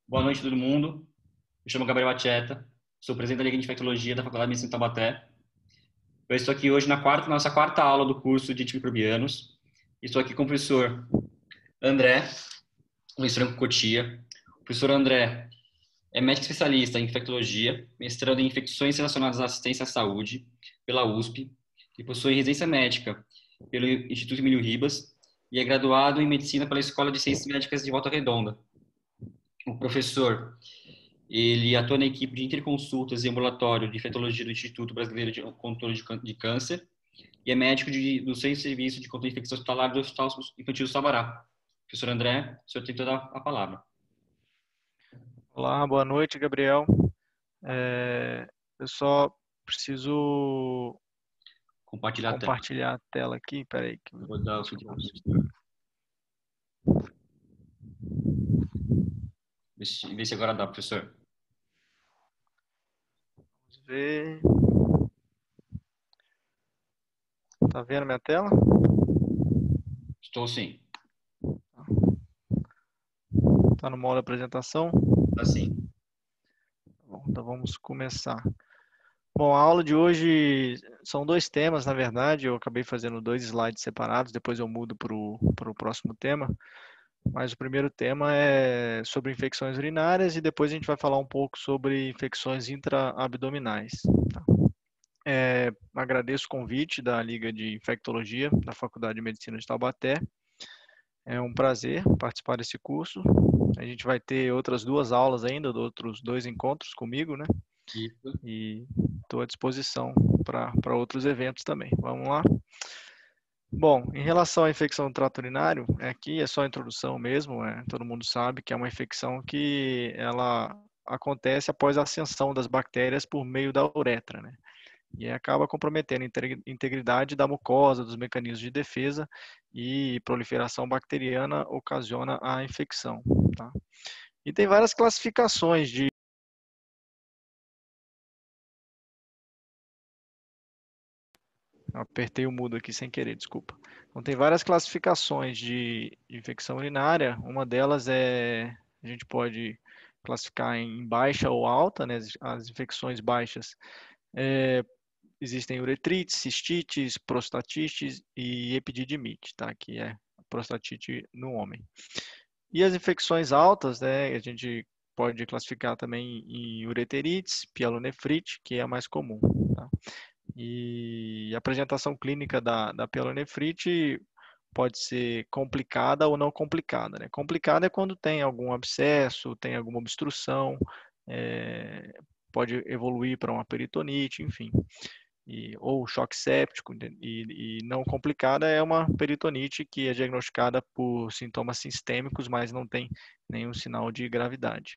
Boa noite, todo mundo. Me chamo Gabriel Acheta, sou presidente da Liga de Infectologia da Faculdade de Medicina de Taubaté. Eu estou aqui hoje na nossa quarta aula do curso de antimicrobianos. Estou aqui com o professor André, Luiz Franco Cotia. O professor André é médico especialista em infectologia, mestrando em infecções relacionadas à assistência à saúde pela USP e possui residência médica pelo Instituto Emílio Ribas e é graduado em medicina pela Escola de Ciências Médicas de Volta Redonda. O professor Ele atua na equipe de interconsultas e ambulatório de infectologia do Instituto Brasileiro de Controle de Câncer e é médico do Centro de Serviço de Controle de Infecção Hospitalar do Hospital Infantil do Sabará. Professor André, o senhor tem toda a palavra. Olá, boa noite, Gabriel. Eu só preciso Compartilhar a tela. compartilhar a tela aqui. Peraí, Eu vou dar o ver se eu feedback. consigo. Vê se agora dá, professor. Vamos ver. Tá vendo minha tela? Estou sim. Tá no modo apresentação? Assim. Bom, então vamos começar. Bom, a aula de hoje são dois temas, na verdade. Eu acabei fazendo dois slides separados, depois eu mudo para o próximo tema. Mas o primeiro tema é sobre infecções urinárias e depois a gente vai falar um pouco sobre infecções intraabdominais. Tá? Agradeço o convite da Liga de Infectologia da Faculdade de Medicina de Taubaté. É um prazer participar desse curso. A gente vai ter outras duas aulas ainda, outros dois encontros comigo, né? Isso. E estou à disposição para outros eventos também. Vamos lá? Bom, em relação à infecção do trato urinário, aqui é só a introdução mesmo, todo mundo sabe que é uma infecção que ela acontece após a ascensão das bactérias por meio da uretra, né? E acaba comprometendo a integridade da mucosa, dos mecanismos de defesa e proliferação bacteriana ocasiona a infecção. Tá? E tem várias classificações de. Apertei o mudo aqui sem querer, desculpa. Então, tem várias classificações de infecção urinária. Uma delas a gente pode classificar em baixa ou alta, né? As infecções baixas. É, Existem uretrites, cistites, prostatites e epididimite, tá? Que é a prostatite no homem. E as infecções altas, né? A gente pode classificar também em ureterites, pielonefrite, que é a mais comum, tá? E a apresentação clínica da pielonefrite pode ser complicada ou não complicada, né? Complicada é quando tem algum abscesso, tem alguma obstrução, é, pode evoluir para uma peritonite, enfim ou choque séptico, e não complicada é uma peritonite que é diagnosticada por sintomas sistêmicos, mas não tem nenhum sinal de gravidade.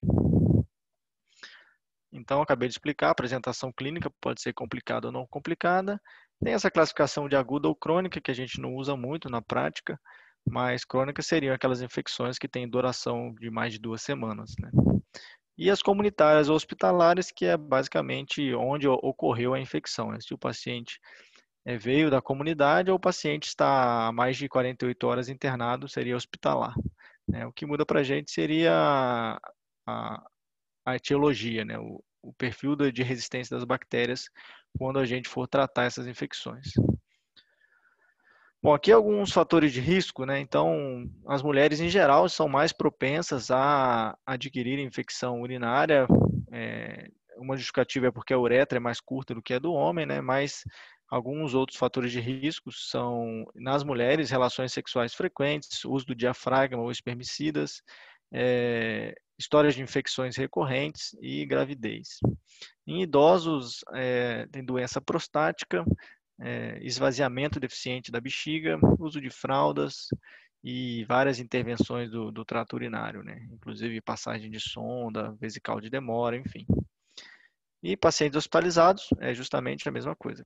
Então, acabei de explicar, a apresentação clínica pode ser complicada ou não complicada. Tem essa classificação de aguda ou crônica, que a gente não usa muito na prática, mas crônicas seriam aquelas infecções que têm duração de mais de 2 semanas, né? E as comunitárias ou hospitalares, que é basicamente onde ocorreu a infecção, né? Se o paciente veio da comunidade ou o paciente está há mais de 48 horas internado, seria hospitalar, né? O que muda para a gente seria a, a etiologia, né? O perfil de resistência das bactérias quando a gente for tratar essas infecções. Bom, aqui alguns fatores de risco, né? Então, as mulheres em geral são mais propensas a adquirir infecção urinária. Uma justificativa é porque a uretra é mais curta do que a do homem, né? Mas alguns outros fatores de risco são, nas mulheres, relações sexuais frequentes, uso do diafragma ou espermicidas, histórias de infecções recorrentes e gravidez. Em idosos, tem doença prostática, esvaziamento deficiente da bexiga, uso de fraldas e várias intervenções do trato urinário, né? Inclusive passagem de sonda, vesical de demora, enfim. E pacientes hospitalizados é justamente a mesma coisa.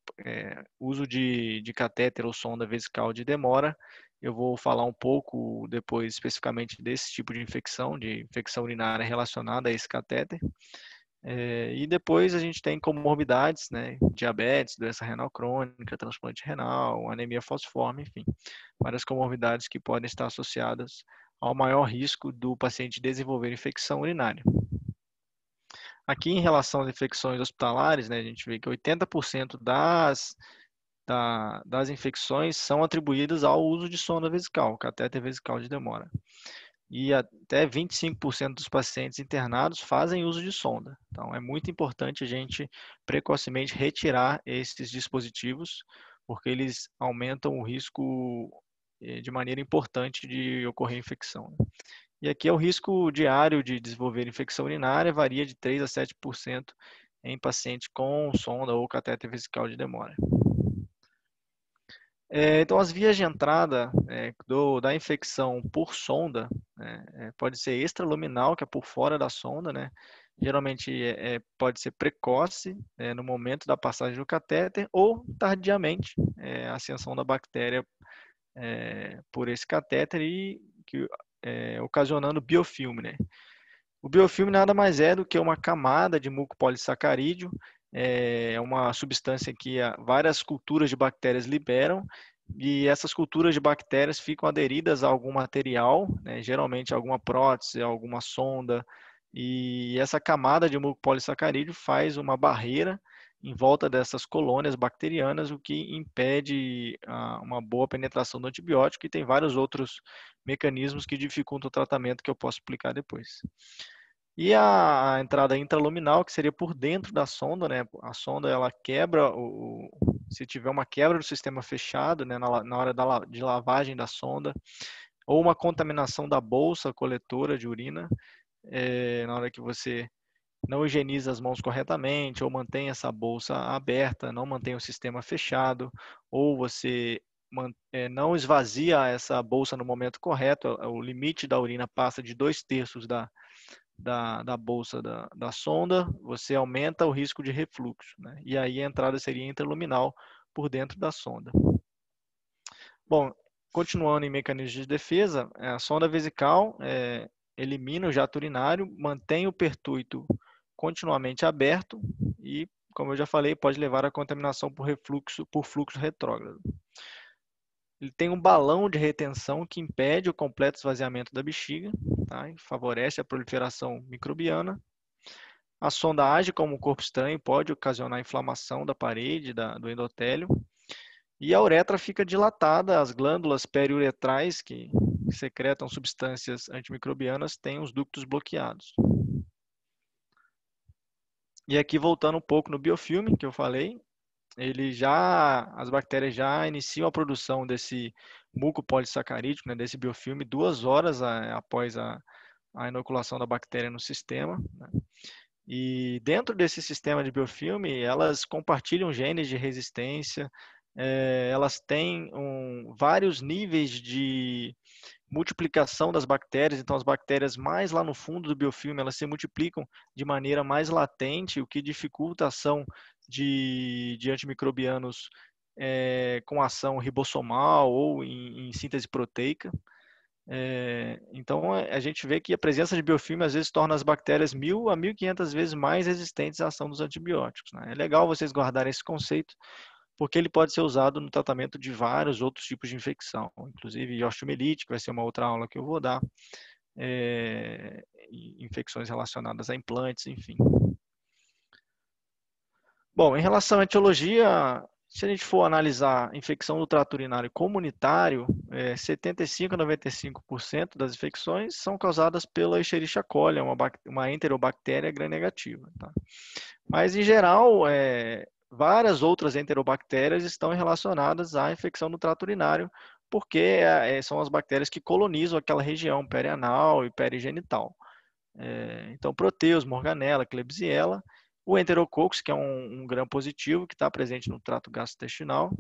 Uso de catéter ou sonda vesical de demora. Eu vou falar um pouco depois especificamente desse tipo de infecção urinária relacionada a esse catéter. E depois a gente tem comorbidades, né? Diabetes, doença renal crônica, transplante renal, anemia falciforme, enfim, várias comorbidades que podem estar associadas ao maior risco do paciente desenvolver infecção urinária. Aqui, em relação às infecções hospitalares, né, a gente vê que 80% das infecções são atribuídas ao uso de sonda vesical, catéter vesical de demora. E até 25% dos pacientes internados fazem uso de sonda. Então, é muito importante a gente precocemente retirar esses dispositivos, porque eles aumentam o risco de maneira importante de ocorrer infecção. E aqui é o risco diário de desenvolver infecção urinária, varia de 3 a 7% em paciente com sonda ou catéter vesical de demora. Então, as vias de entrada da infecção por sonda, pode ser extraluminal, que é por fora da sonda, né? Geralmente pode ser precoce, no momento da passagem do catéter, ou tardiamente, a ascensão da bactéria por esse catéter e ocasionando biofilme, né? O biofilme nada mais é do que uma camada de muco polissacarídeo, é uma substância que várias culturas de bactérias liberam, e essas culturas de bactérias ficam aderidas a algum material, né, geralmente alguma prótese, alguma sonda, e essa camada de muco polissacarídeo faz uma barreira em volta dessas colônias bacterianas, o que impede uma boa penetração do antibiótico, e tem vários outros mecanismos que dificultam o tratamento que eu posso explicar depois. E a entrada intraluminal, que seria por dentro da sonda, né? A sonda ela quebra, se tiver uma quebra do sistema fechado, né, na hora de lavagem da sonda, ou uma contaminação da bolsa coletora de urina, na hora que você não higieniza as mãos corretamente, ou mantém essa bolsa aberta, não mantém o sistema fechado, ou você não esvazia essa bolsa no momento correto, o limite da urina passa de 2/3 da bolsa da sonda, você aumenta o risco de refluxo, né? E aí a entrada seria intraluminal por dentro da sonda. Bom, continuando em mecanismos de defesa, a sonda vesical elimina o jato urinário, mantém o pertuito continuamente aberto e, como eu já falei, pode levar à contaminação por fluxo retrógrado. Ele tem um balão de retenção que impede o completo esvaziamento da bexiga, tá? E favorece a proliferação microbiana. A sonda age como um corpo estranho, pode ocasionar inflamação da parede do endotélio. E a uretra fica dilatada, as glândulas periuretrais, que secretam substâncias antimicrobianas, têm os ductos bloqueados. E aqui, voltando um pouco no biofilme que eu falei, as bactérias já iniciam a produção desse muco polissacarídeo, né, desse biofilme, 2 horas após a inoculação da bactéria no sistema, né? E dentro desse sistema de biofilme, elas compartilham genes de resistência, elas têm vários níveis de multiplicação das bactérias, então as bactérias mais lá no fundo do biofilme, elas se multiplicam de maneira mais latente, o que dificulta a ação de antimicrobianos com ação ribossomal ou em síntese proteica. Então, a gente vê que a presença de biofilme às vezes torna as bactérias 1.000 a 1.500 vezes mais resistentes à ação dos antibióticos, né? É legal vocês guardarem esse conceito, porque ele pode ser usado no tratamento de vários outros tipos de infecção, inclusive osteomielite, que vai ser uma outra aula que eu vou dar, infecções relacionadas a implantes, enfim. Bom, em relação à etiologia, se a gente for analisar infecção do trato urinário comunitário, 75 a 95% das infecções são causadas pela Escherichia coli, uma enterobactéria gram-negativa, tá? Mas, em geral, várias outras enterobactérias estão relacionadas à infecção do trato urinário, porque são as bactérias que colonizam aquela região perianal e perigenital. Então, Proteus, Morganella, Klebsiella, o Enterococcus, que é um gram positivo que está presente no trato gastrointestinal,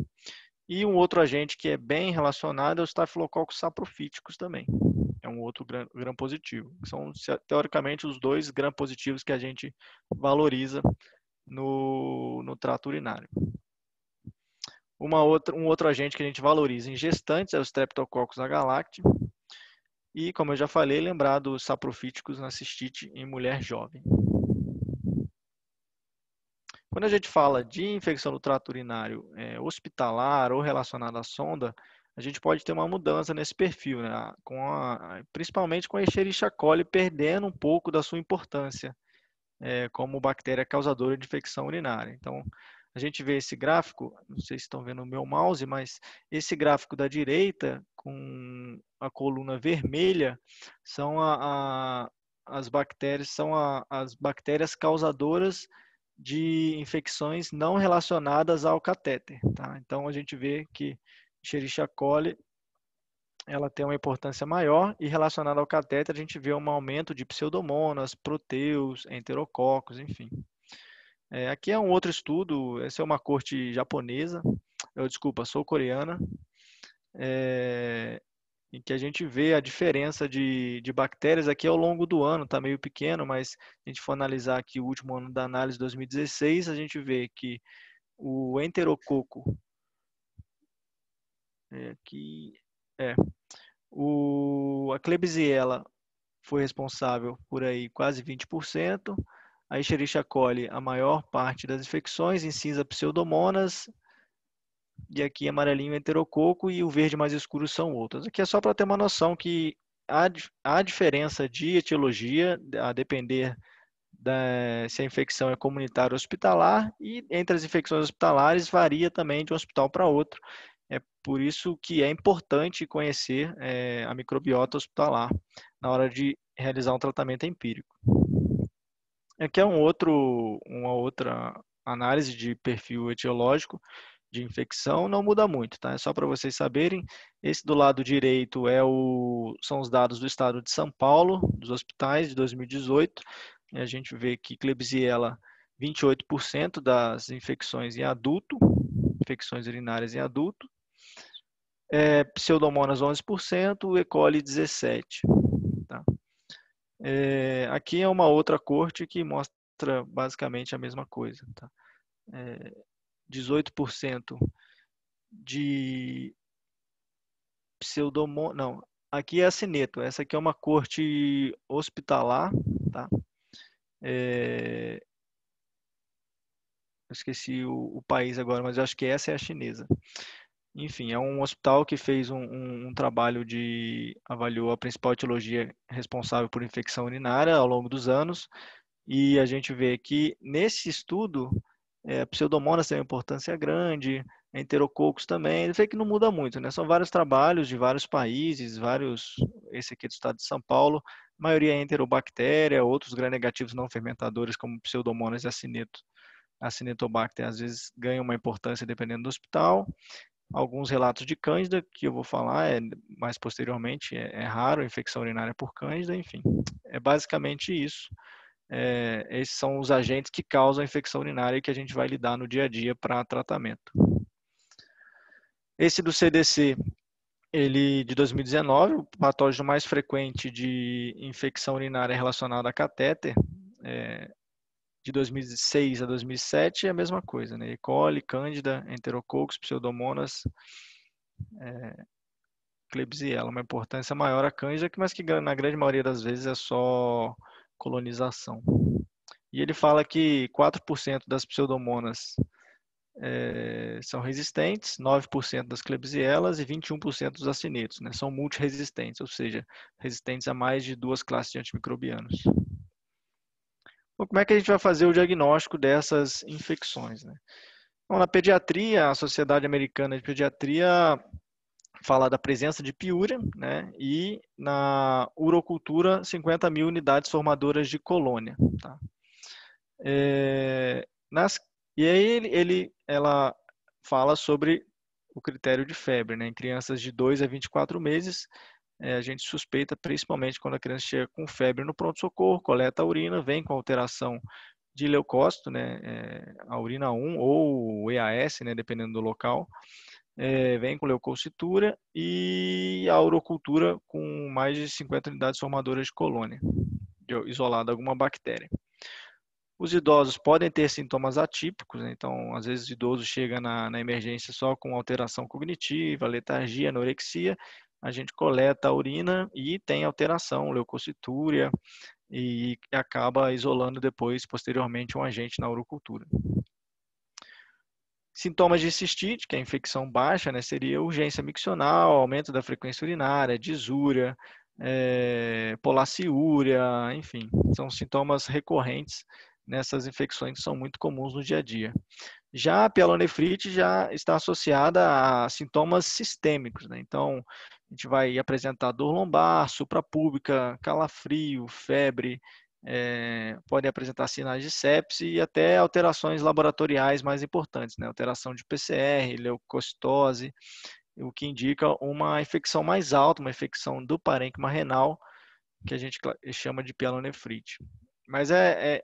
e um outro agente que é bem relacionado é o Staphylococcus saprophyticus também. É um outro gram positivo. São, teoricamente, os 2 gram positivos que a gente valoriza no trato urinário. Um outro agente que a gente valoriza em gestantes é o Streptococcus agalacti. E, como eu já falei, lembrar dos saprofíticos na cistite em mulher jovem. Quando a gente fala de infecção do trato urinário hospitalar ou relacionada à sonda, a gente pode ter uma mudança nesse perfil, né? Principalmente com a Escherichia coli perdendo um pouco da sua importância como bactéria causadora de infecção urinária. Então, a gente vê esse gráfico, não sei se estão vendo o meu mouse, mas esse gráfico da direita, com a coluna vermelha, são as bactérias, as bactérias causadoras de infecções não relacionadas ao catéter. Tá? Então, a gente vê que Escherichia coli ela tem uma importância maior e relacionada ao catéter a gente vê um aumento de pseudomonas, proteus, enterococos, enfim. Aqui é um outro estudo, essa é uma corte japonesa, desculpa, sul-coreana, em que a gente vê a diferença de bactérias aqui ao longo do ano, está meio pequeno, mas se a gente for analisar aqui o último ano da análise 2016, a gente vê que o enterococo, aqui, a Klebsiella foi responsável por aí quase 20%, a Escherichia coli a maior parte das infecções, em cinza pseudomonas, e aqui amarelinho enterococo e o verde mais escuro são outras. Aqui é só para ter uma noção que há diferença de etiologia, a depender se a infecção é comunitária ou hospitalar, e entre as infecções hospitalares varia também de um hospital para outro. É por isso que é importante conhecer a microbiota hospitalar na hora de realizar um tratamento empírico. Aqui é uma outra análise de perfil etiológico de infecção, não muda muito, tá? É só para vocês saberem. Esse do lado direito são os dados do estado de São Paulo, dos hospitais de 2018. E a gente vê que Klebsiella, 28% das infecções em adulto, infecções urinárias em adulto. Pseudomonas 11%, E. coli 17%. Tá? Aqui é uma outra corte que mostra basicamente a mesma coisa. Tá? 18% de pseudomonas. Não, aqui é acineto. Essa aqui é uma corte hospitalar. Tá? Eu esqueci o país agora, mas eu acho que essa é a chinesa. Enfim, é um hospital que fez um trabalho avaliou a principal etiologia responsável por infecção urinária ao longo dos anos, e a gente vê que nesse estudo, pseudomonas tem uma importância grande, enterococos também, ele vê que não muda muito, né? São vários trabalhos de vários países, esse aqui é do estado de São Paulo, a maioria é enterobactéria, outros gram-negativos não fermentadores, como pseudomonas e acinetobacter, às vezes ganham uma importância dependendo do hospital. Alguns relatos de cândida, que eu vou falar mais posteriormente, é raro, infecção urinária por cândida, enfim. É basicamente isso. Esses são os agentes que causam a infecção urinária e que a gente vai lidar no dia a dia para tratamento. Esse do CDC, ele de 2019, o patógeno mais frequente de infecção urinária relacionada a catéter, de 2006 a 2007 é a mesma coisa, né? E. coli, cândida, enterococos, pseudomonas, Klebsiella, uma importância maior a cândida, mas que na grande maioria das vezes é só colonização. E ele fala que 4% das pseudomonas são resistentes, 9% das Klebsiellas e 21% dos acinetos, né? São multiresistentes, ou seja, resistentes a mais de 2 classes de antimicrobianos. Bom, como é que a gente vai fazer o diagnóstico dessas infecções, né? Bom, na pediatria, a Sociedade Americana de Pediatria fala da presença de piúria, né? E na urocultura, 50 mil unidades formadoras de colônia. Tá? E aí ela fala sobre o critério de febre, né? Em crianças de 2 a 24 meses, a gente suspeita, principalmente quando a criança chega com febre no pronto-socorro, coleta a urina, vem com alteração de leucócito, né? A urina 1 ou o EAS, né? Dependendo do local, vem com leucocitura e a urocultura com mais de 50 unidades formadoras de colônia, isolada alguma bactéria. Os idosos podem ter sintomas atípicos, né? Então, às vezes o idoso chega na emergência só com alteração cognitiva, letargia, anorexia, a gente coleta a urina e tem alteração, leucocitúria, e acaba isolando depois, posteriormente, um agente na urocultura. Sintomas de cistite, que é a infecção baixa, né, seria urgência miccional, aumento da frequência urinária, disúria, polaciúria, enfim, são sintomas recorrentes nessas infecções que são muito comuns no dia a dia. Já a pielonefrite já está associada a sintomas sistêmicos, né? Então, a gente vai apresentar dor lombar, suprapúbica, calafrio, febre, pode apresentar sinais de sepse e até alterações laboratoriais mais importantes, né? Alteração de PCR, leucocitose, o que indica uma infecção mais alta, uma infecção do parênquima renal, que a gente chama de pielonefrite. Mas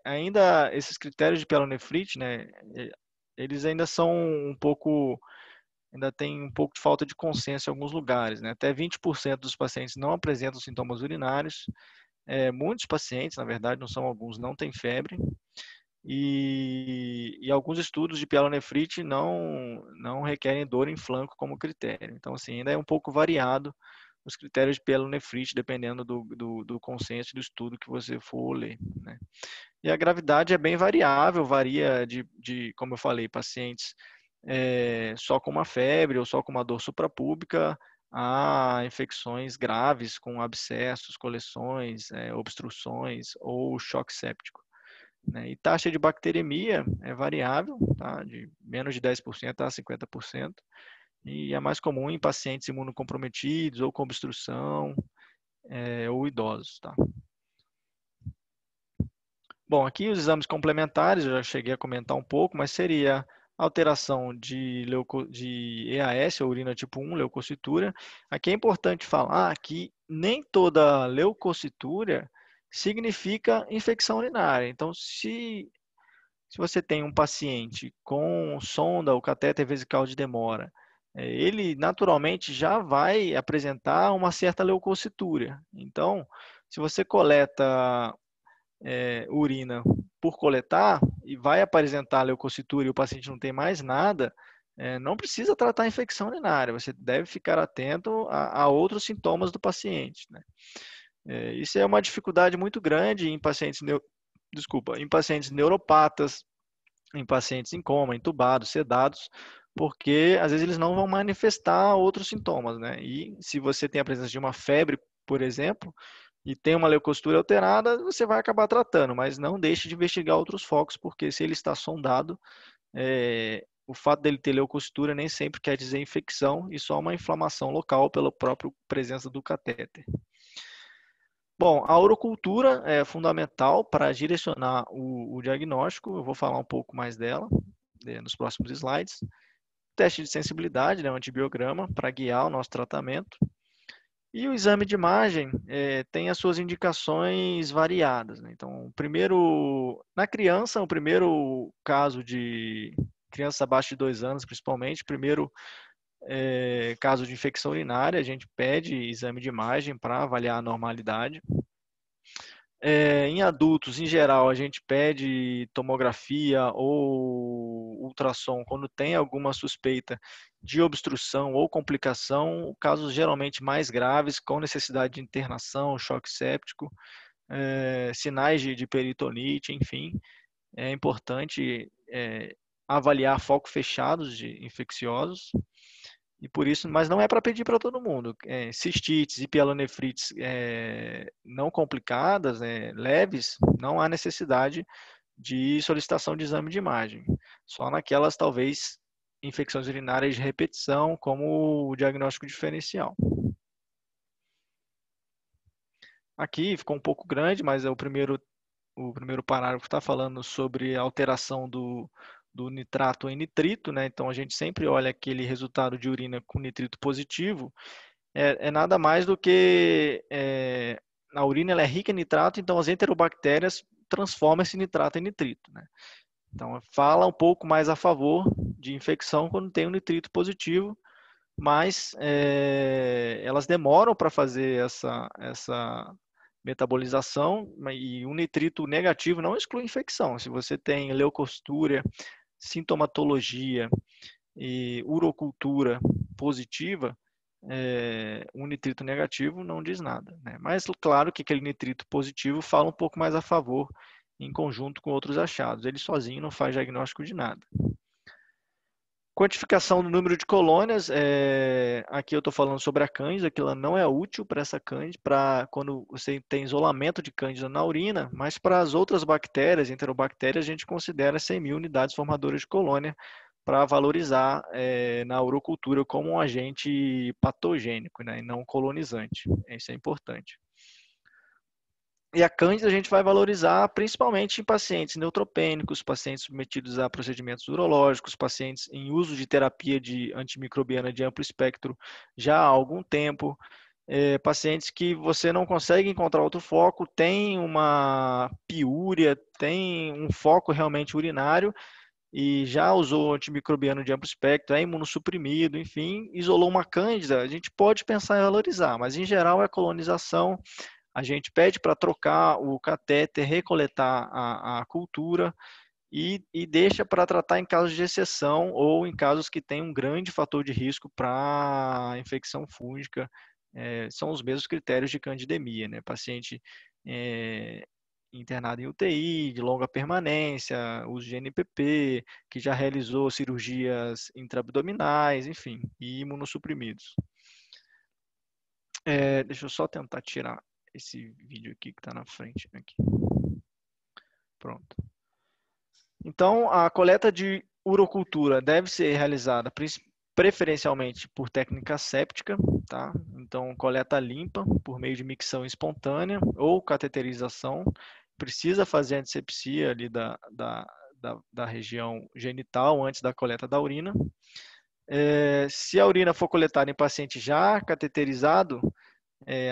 ainda esses critérios de pielonefrite, né, eles ainda são um pouco, ainda tem um pouco de falta de consenso em alguns lugares, né? Até 20% dos pacientes não apresentam sintomas urinários. Muitos pacientes, na verdade, não são alguns, não têm febre. E alguns estudos de pielonefrite não requerem dor em flanco como critério. Então, assim, ainda é um pouco variado os critérios de pielonefrite, dependendo do consenso do estudo que você for ler, né? E a gravidade é bem variável, varia como eu falei, pacientes só com uma febre ou só com uma dor suprapúbica, a infecções graves com abscessos, coleções, obstruções ou choque séptico, né? E taxa de bacteremia é variável, tá? De menos de 10% a 50%, e é mais comum em pacientes imunocomprometidos ou com obstrução ou idosos, tá? Bom, aqui os exames complementares, eu já cheguei a comentar um pouco, mas seria alteração de EAS, ou urina tipo 1, leucocitura. Aqui é importante falar que nem toda leucocitura significa infecção urinária. Então, se você tem um paciente com sonda ou catéter vesical de demora, ele naturalmente já vai apresentar uma certa leucocitura. Então, se você coleta urina por coletar e vai apresentar leucocitura e o paciente não tem mais nada, não precisa tratar a infecção urinária, você deve ficar atento a outros sintomas do paciente, né? Isso é uma dificuldade muito grande em pacientes, em pacientes neuropatas, em pacientes em coma, entubados, sedados, porque às vezes eles não vão manifestar outros sintomas, né? E se você tem a presença de uma febre, por exemplo, e tem uma leucocitura alterada, você vai acabar tratando, mas não deixe de investigar outros focos, porque se ele está sondado, o fato dele ter leucocitura nem sempre quer dizer infecção e só uma inflamação local pela própria presença do catéter. Bom, a urocultura é fundamental para direcionar o diagnóstico, eu vou falar um pouco mais dela nos próximos slides. Teste de sensibilidade, né, um antibiograma, para guiar o nosso tratamento. E o exame de imagem tem as suas indicações variadas, né? Então, na criança, o primeiro caso de criança abaixo de 2 anos, principalmente, primeiro caso de infecção urinária, a gente pede exame de imagem para avaliar a normalidade. Em adultos, em geral, a gente pede tomografia ou ultrassom quando tem alguma suspeita de obstrução ou complicação, casos geralmente mais graves, com necessidade de internação, choque séptico, sinais de peritonite, enfim. É importante avaliar focos fechados de infecciosos. E por isso, mas não é para pedir para todo mundo. Cistites e pielonefrites não complicadas, leves, não há necessidade de solicitação de exame de imagem. Só naquelas, talvez, infecções urinárias de repetição, como o diagnóstico diferencial. Aqui ficou um pouco grande, mas o primeiro parágrafo está falando sobre a alteração do nitrato em nitrito, né? Então a gente sempre olha aquele resultado de urina com nitrito positivo, nada mais do que a urina ela é rica em nitrato, então as enterobactérias transformam esse nitrato em nitrito, né? Então fala um pouco mais a favor de infecção quando tem um nitrito positivo, mas elas demoram para fazer essa metabolização, e um nitrito negativo não exclui infecção. Se você tem leucocitura, sintomatologia e urocultura positiva, um nitrito negativo não diz nada, né? Mas claro que aquele nitrito positivo fala um pouco mais a favor em conjunto com outros achados. Ele sozinho não faz diagnóstico de nada. Quantificação do número de colônias, aqui eu estou falando sobre a cândida, que ela não é útil para essa cândida, para quando você tem isolamento de cândida na urina, mas para as outras bactérias, enterobactérias, a gente considera 100.000 unidades formadoras de colônia para valorizar na urocultura como um agente patogênico, né, e não colonizante. Isso é importante. E a cândida a gente vai valorizar principalmente em pacientes neutropênicos, pacientes submetidos a procedimentos urológicos, pacientes em uso de terapia de antimicrobiana de amplo espectro já há algum tempo, pacientes que você não consegue encontrar outro foco, tem uma piúria, tem um foco realmente urinário e já usou antimicrobiano de amplo espectro, é imunossuprimido, enfim, isolou uma cândida, a gente pode pensar em valorizar, mas em geral é colonização. A gente pede para trocar o catéter, recoletar a cultura e deixa para tratar em casos de exceção ou em casos que tem um grande fator de risco para infecção fúngica. São os mesmos critérios de candidemia, né? Paciente internado em UTI, de longa permanência, uso de NPP, que já realizou cirurgias intraabdominais, enfim, e imunossuprimidos. Deixa eu só tentar tirar esse vídeo aqui que está na frente. Aqui. Pronto. Então, a coleta de urocultura deve ser realizada preferencialmente por técnica séptica, tá? Então, coleta limpa por meio de micção espontânea ou cateterização. Precisa fazer a antisepsia ali da região genital antes da coleta da urina. Se a urina for coletada em paciente já cateterizado,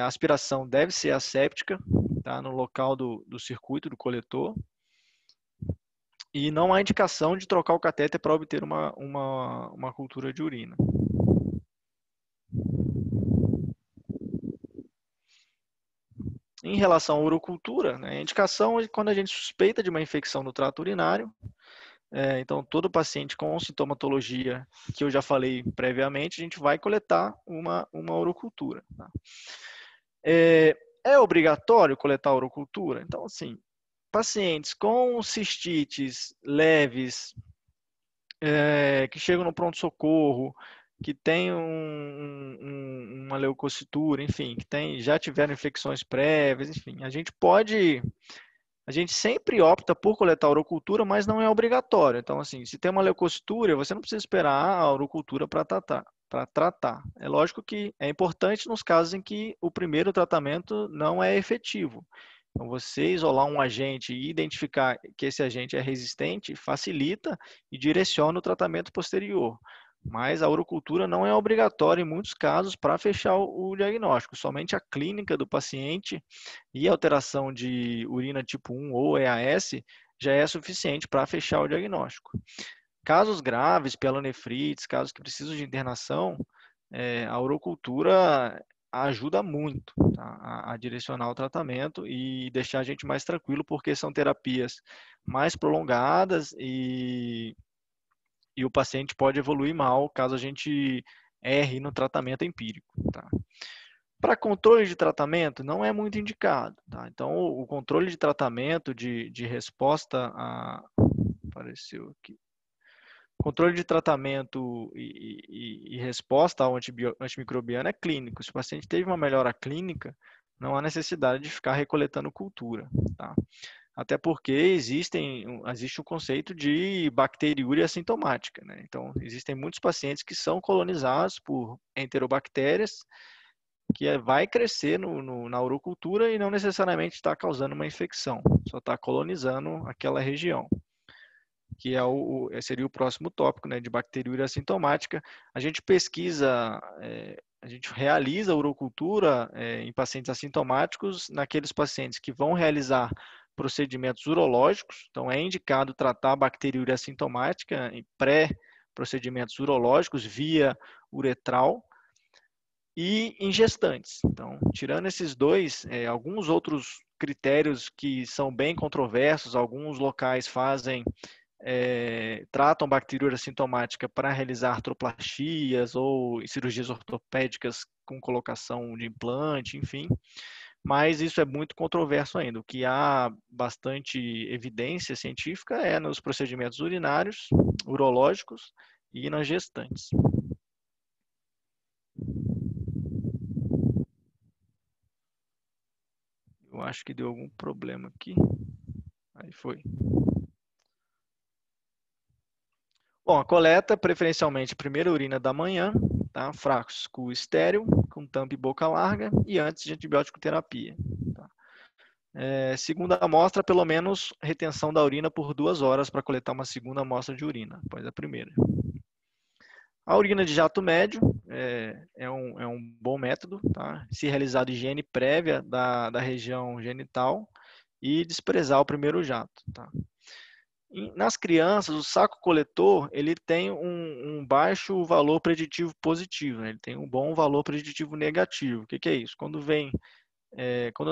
a aspiração deve ser asséptica, tá? No local do circuito do coletor. E não há indicação de trocar o catéter para obter uma cultura de urina. Em relação à urocultura, né, a indicação é quando a gente suspeita de uma infecção no trato urinário. Então, todo paciente com sintomatologia que eu já falei previamente, a gente vai coletar uma urocultura. Tá? É obrigatório coletar a urocultura? Então, assim, pacientes com cistites leves, que chegam no pronto-socorro, que tem uma leucocitura, enfim, que já tiveram infecções prévias, enfim, a gente sempre opta por coletar a urocultura, mas não é obrigatório. Então, assim, se tem uma leucocitura, você não precisa esperar a urocultura para tratar. É lógico que é importante nos casos em que o primeiro tratamento não é efetivo. Então, você isolar um agente e identificar que esse agente é resistente facilita e direciona o tratamento posterior. Mas a urocultura não é obrigatória em muitos casos para fechar o diagnóstico. Somente a clínica do paciente e a alteração de urina tipo 1 ou EAS já é suficiente para fechar o diagnóstico. Casos graves, pielonefrites, casos que precisam de internação, a urocultura ajuda muito, tá, a direcionar o tratamento e deixar a gente mais tranquilo, porque são terapias mais prolongadas e o paciente pode evoluir mal caso a gente erre no tratamento empírico. Tá? Para controle de tratamento, não é muito indicado. Tá? Então, o controle de tratamento de resposta a... Apareceu aqui. Controle de tratamento e resposta ao antimicrobiano é clínico. Se o paciente teve uma melhora clínica, não há necessidade de ficar recoletando cultura. Tá? Até porque existe o conceito de bacteriúria assintomática. Né? Então, existem muitos pacientes que são colonizados por enterobactérias, que vai crescer na urocultura e não necessariamente está causando uma infecção, só está colonizando aquela região, que seria o próximo tópico, né, de bacteriúria assintomática. A gente pesquisa, a gente realiza a urocultura em pacientes assintomáticos, naqueles pacientes que vão realizar procedimentos urológicos, então é indicado tratar a bacteriúria assintomática em pré-procedimentos urológicos via uretral, e em gestantes. Então, tirando esses dois, alguns outros critérios que são bem controversos, alguns locais tratam bacteriúria sintomática para realizar artroplastias ou cirurgias ortopédicas com colocação de implante, enfim, mas isso é muito controverso ainda. O que há bastante evidência científica é nos procedimentos urinários, urológicos, e nas gestantes. Eu acho que deu algum problema aqui. Aí foi. Bom, a coleta, preferencialmente, primeira urina da manhã, tá? Frasco estéril, com tampa e boca larga, e antes de antibiótico terapia. Tá? Segunda amostra, pelo menos retenção da urina por 2 horas para coletar uma segunda amostra de urina, após a primeira. A urina de jato médio é um bom método, tá? Se realizar higiene prévia da região genital e desprezar o primeiro jato. Tá? Nas crianças, o saco coletor ele tem um baixo valor preditivo positivo, né? Ele tem um bom valor preditivo negativo. O que é isso? Quando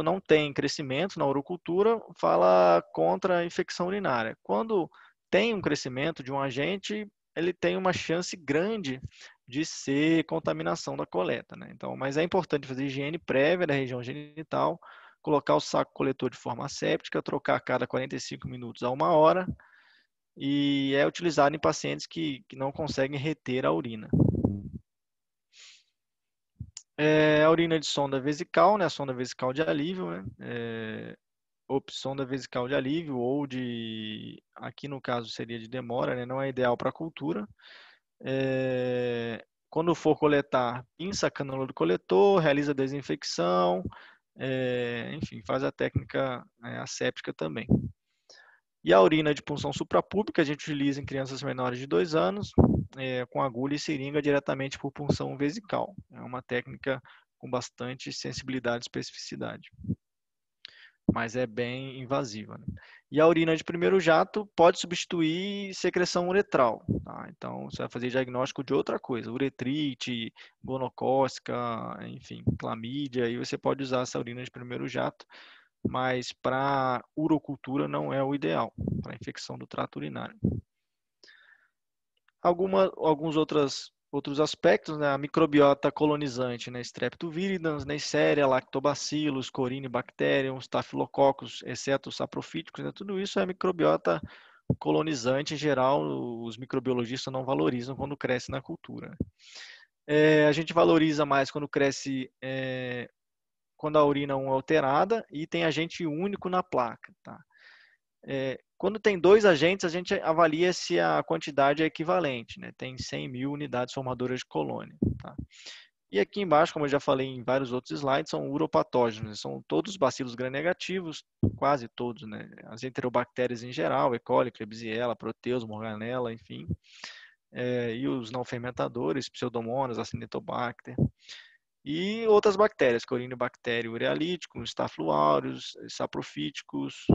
não tem crescimento na urocultura, fala contra a infecção urinária. Quando tem um crescimento de um agente, ele tem uma chance grande de ser contaminação da coleta, né? Então, mas é importante fazer higiene prévia da região genital, colocar o saco coletor de forma asséptica, trocar a cada 45 minutos a 1 hora, e é utilizado em pacientes que não conseguem reter a urina. A urina de sonda vesical, né? A sonda vesical de alívio, né? Sonda vesical de alívio ou aqui no caso seria de demora, né? Não é ideal para a cultura. Quando for coletar, pinça a cânula do coletor, realiza a desinfecção, enfim, faz a técnica asséptica também. E a urina de punção suprapúbica a gente utiliza em crianças menores de 2 anos, com agulha e seringa diretamente por punção vesical. É uma técnica com bastante sensibilidade e especificidade, mas é bem invasiva, né? E a urina de primeiro jato pode substituir secreção uretral, tá? Então, você vai fazer diagnóstico de outra coisa, uretrite, gonocócica, enfim, clamídia, e você pode usar essa urina de primeiro jato, mas para urocultura não é o ideal, para infecção do trato urinário. Alguns outros aspectos, né? A microbiota colonizante, né? Streptoviridans, Neisseria, Lactobacillus, Corynebacterium, Staphylococcus, exceto os saprofíticos, né? Tudo isso é microbiota colonizante. Em geral, os microbiologistas não valorizam quando cresce na cultura. A gente valoriza mais quando cresce, quando a urina é alterada e tem agente único na placa, tá? Quando tem 2 agentes, a gente avalia se a quantidade é equivalente, né? Tem 100.000 unidades formadoras de colônia. Tá? E aqui embaixo, como eu já falei em vários outros slides, são uropatógenos, são todos bacilos gram-negativos, quase todos, né? As enterobactérias em geral, E. coli, Klebsiella, Proteus, Morganella, enfim. E os não fermentadores, Pseudomonas, Acinetobacter. E outras bactérias, Corynebacterium ureolítico, Staphylo aureus, saprofíticos,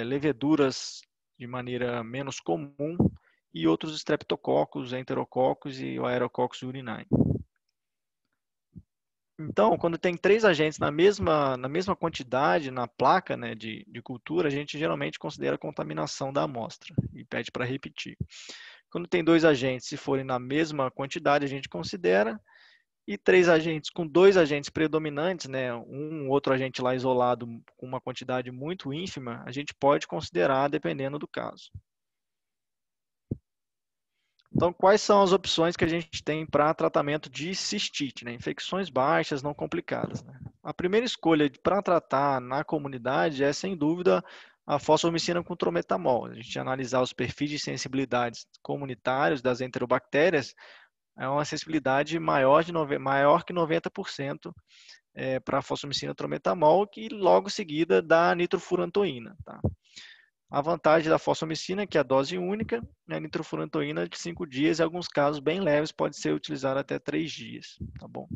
leveduras de maneira menos comum e outros streptococos, enterococos e o aerococcus urinae. Então, quando tem 3 agentes na mesma quantidade na placa, né, de cultura, a gente geralmente considera contaminação da amostra e pede para repetir. Quando tem 2 agentes, se forem na mesma quantidade, a gente considera, e 3 agentes com 2 agentes predominantes, né, outro agente lá isolado com uma quantidade muito ínfima, a gente pode considerar dependendo do caso. Então, quais são as opções que a gente tem para tratamento de cistite, né? Infecções baixas, não complicadas, né? A primeira escolha para tratar na comunidade é, sem dúvida, a fosfomicina com trometamol. A gente analisar os perfis de sensibilidades comunitários das enterobactérias, é uma sensibilidade maior que 90% para a fosfomicina trometamol, que logo seguida da nitrofurantoína. Tá? A vantagem da fosfomicina é que a dose única, a nitrofurantoína de 5 dias, em alguns casos bem leves, pode ser utilizada até 3 dias. Tá bom?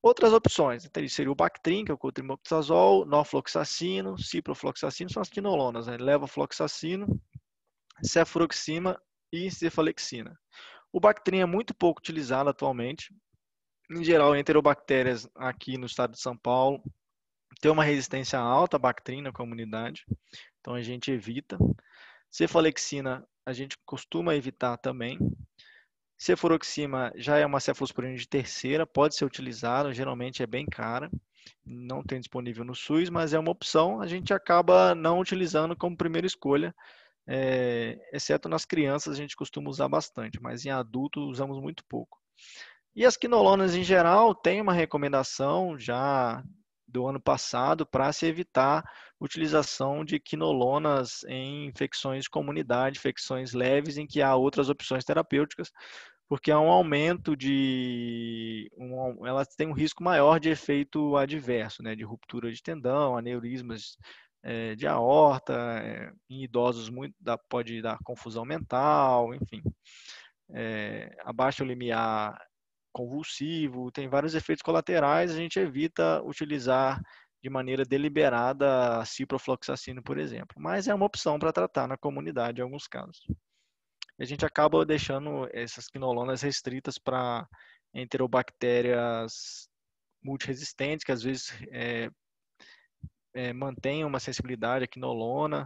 Outras opções seria o Bactrim, que é o cotrimoxazol, norfloxacino, ciprofloxacino, são as quinolonas, né? Levofloxacino, cefuroxima e cefalexina. O Bactrim é muito pouco utilizado atualmente. Em geral, enterobactérias aqui no estado de São Paulo tem uma resistência alta à Bactrim na comunidade, então a gente evita. Cefalexina a gente costuma evitar também. Cefuroxima já é uma cefalosporina de terceira, pode ser utilizada, geralmente é bem cara, não tem disponível no SUS, mas é uma opção, a gente acaba não utilizando como primeira escolha, exceto nas crianças a gente costuma usar bastante, mas em adultos usamos muito pouco. E as quinolonas em geral tem uma recomendação já do ano passado para se evitar utilização de quinolonas em infecções de comunidade, infecções leves em que há outras opções terapêuticas, porque há um aumento elas têm um risco maior de efeito adverso, né, de ruptura de tendão, aneurismas de aorta, em idosos pode dar confusão mental, enfim, abaixo o limiar convulsivo, tem vários efeitos colaterais, a gente evita utilizar de maneira deliberada a ciprofloxacina, por exemplo, mas é uma opção para tratar na comunidade em alguns casos. A gente acaba deixando essas quinolonas restritas para enterobactérias multiresistentes, que às vezes mantêm uma sensibilidade à quinolona,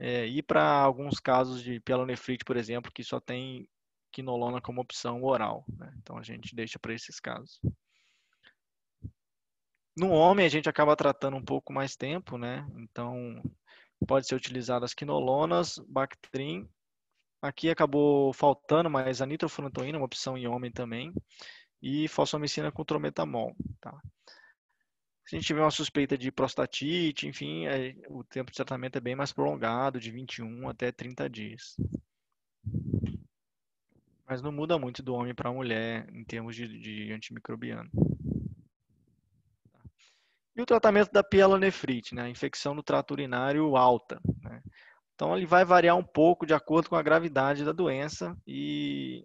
e para alguns casos de pielonefrite, por exemplo, que só tem quinolona como opção oral, né? Então a gente deixa para esses casos. No homem a gente acaba tratando um pouco mais tempo, né? Então pode ser utilizado as quinolonas, Bactrim. Aqui acabou faltando, mas a nitrofurantoína é uma opção em homem também, e fosfomicina com trometamol, tá? Se a gente tiver uma suspeita de prostatite, enfim, o tempo de tratamento é bem mais prolongado, de 21 até 30 dias. Mas não muda muito do homem para a mulher em termos de antimicrobiano. E o tratamento da pielonefrite, né? A infecção no trato urinário alta, né? Então ele vai variar um pouco de acordo com a gravidade da doença e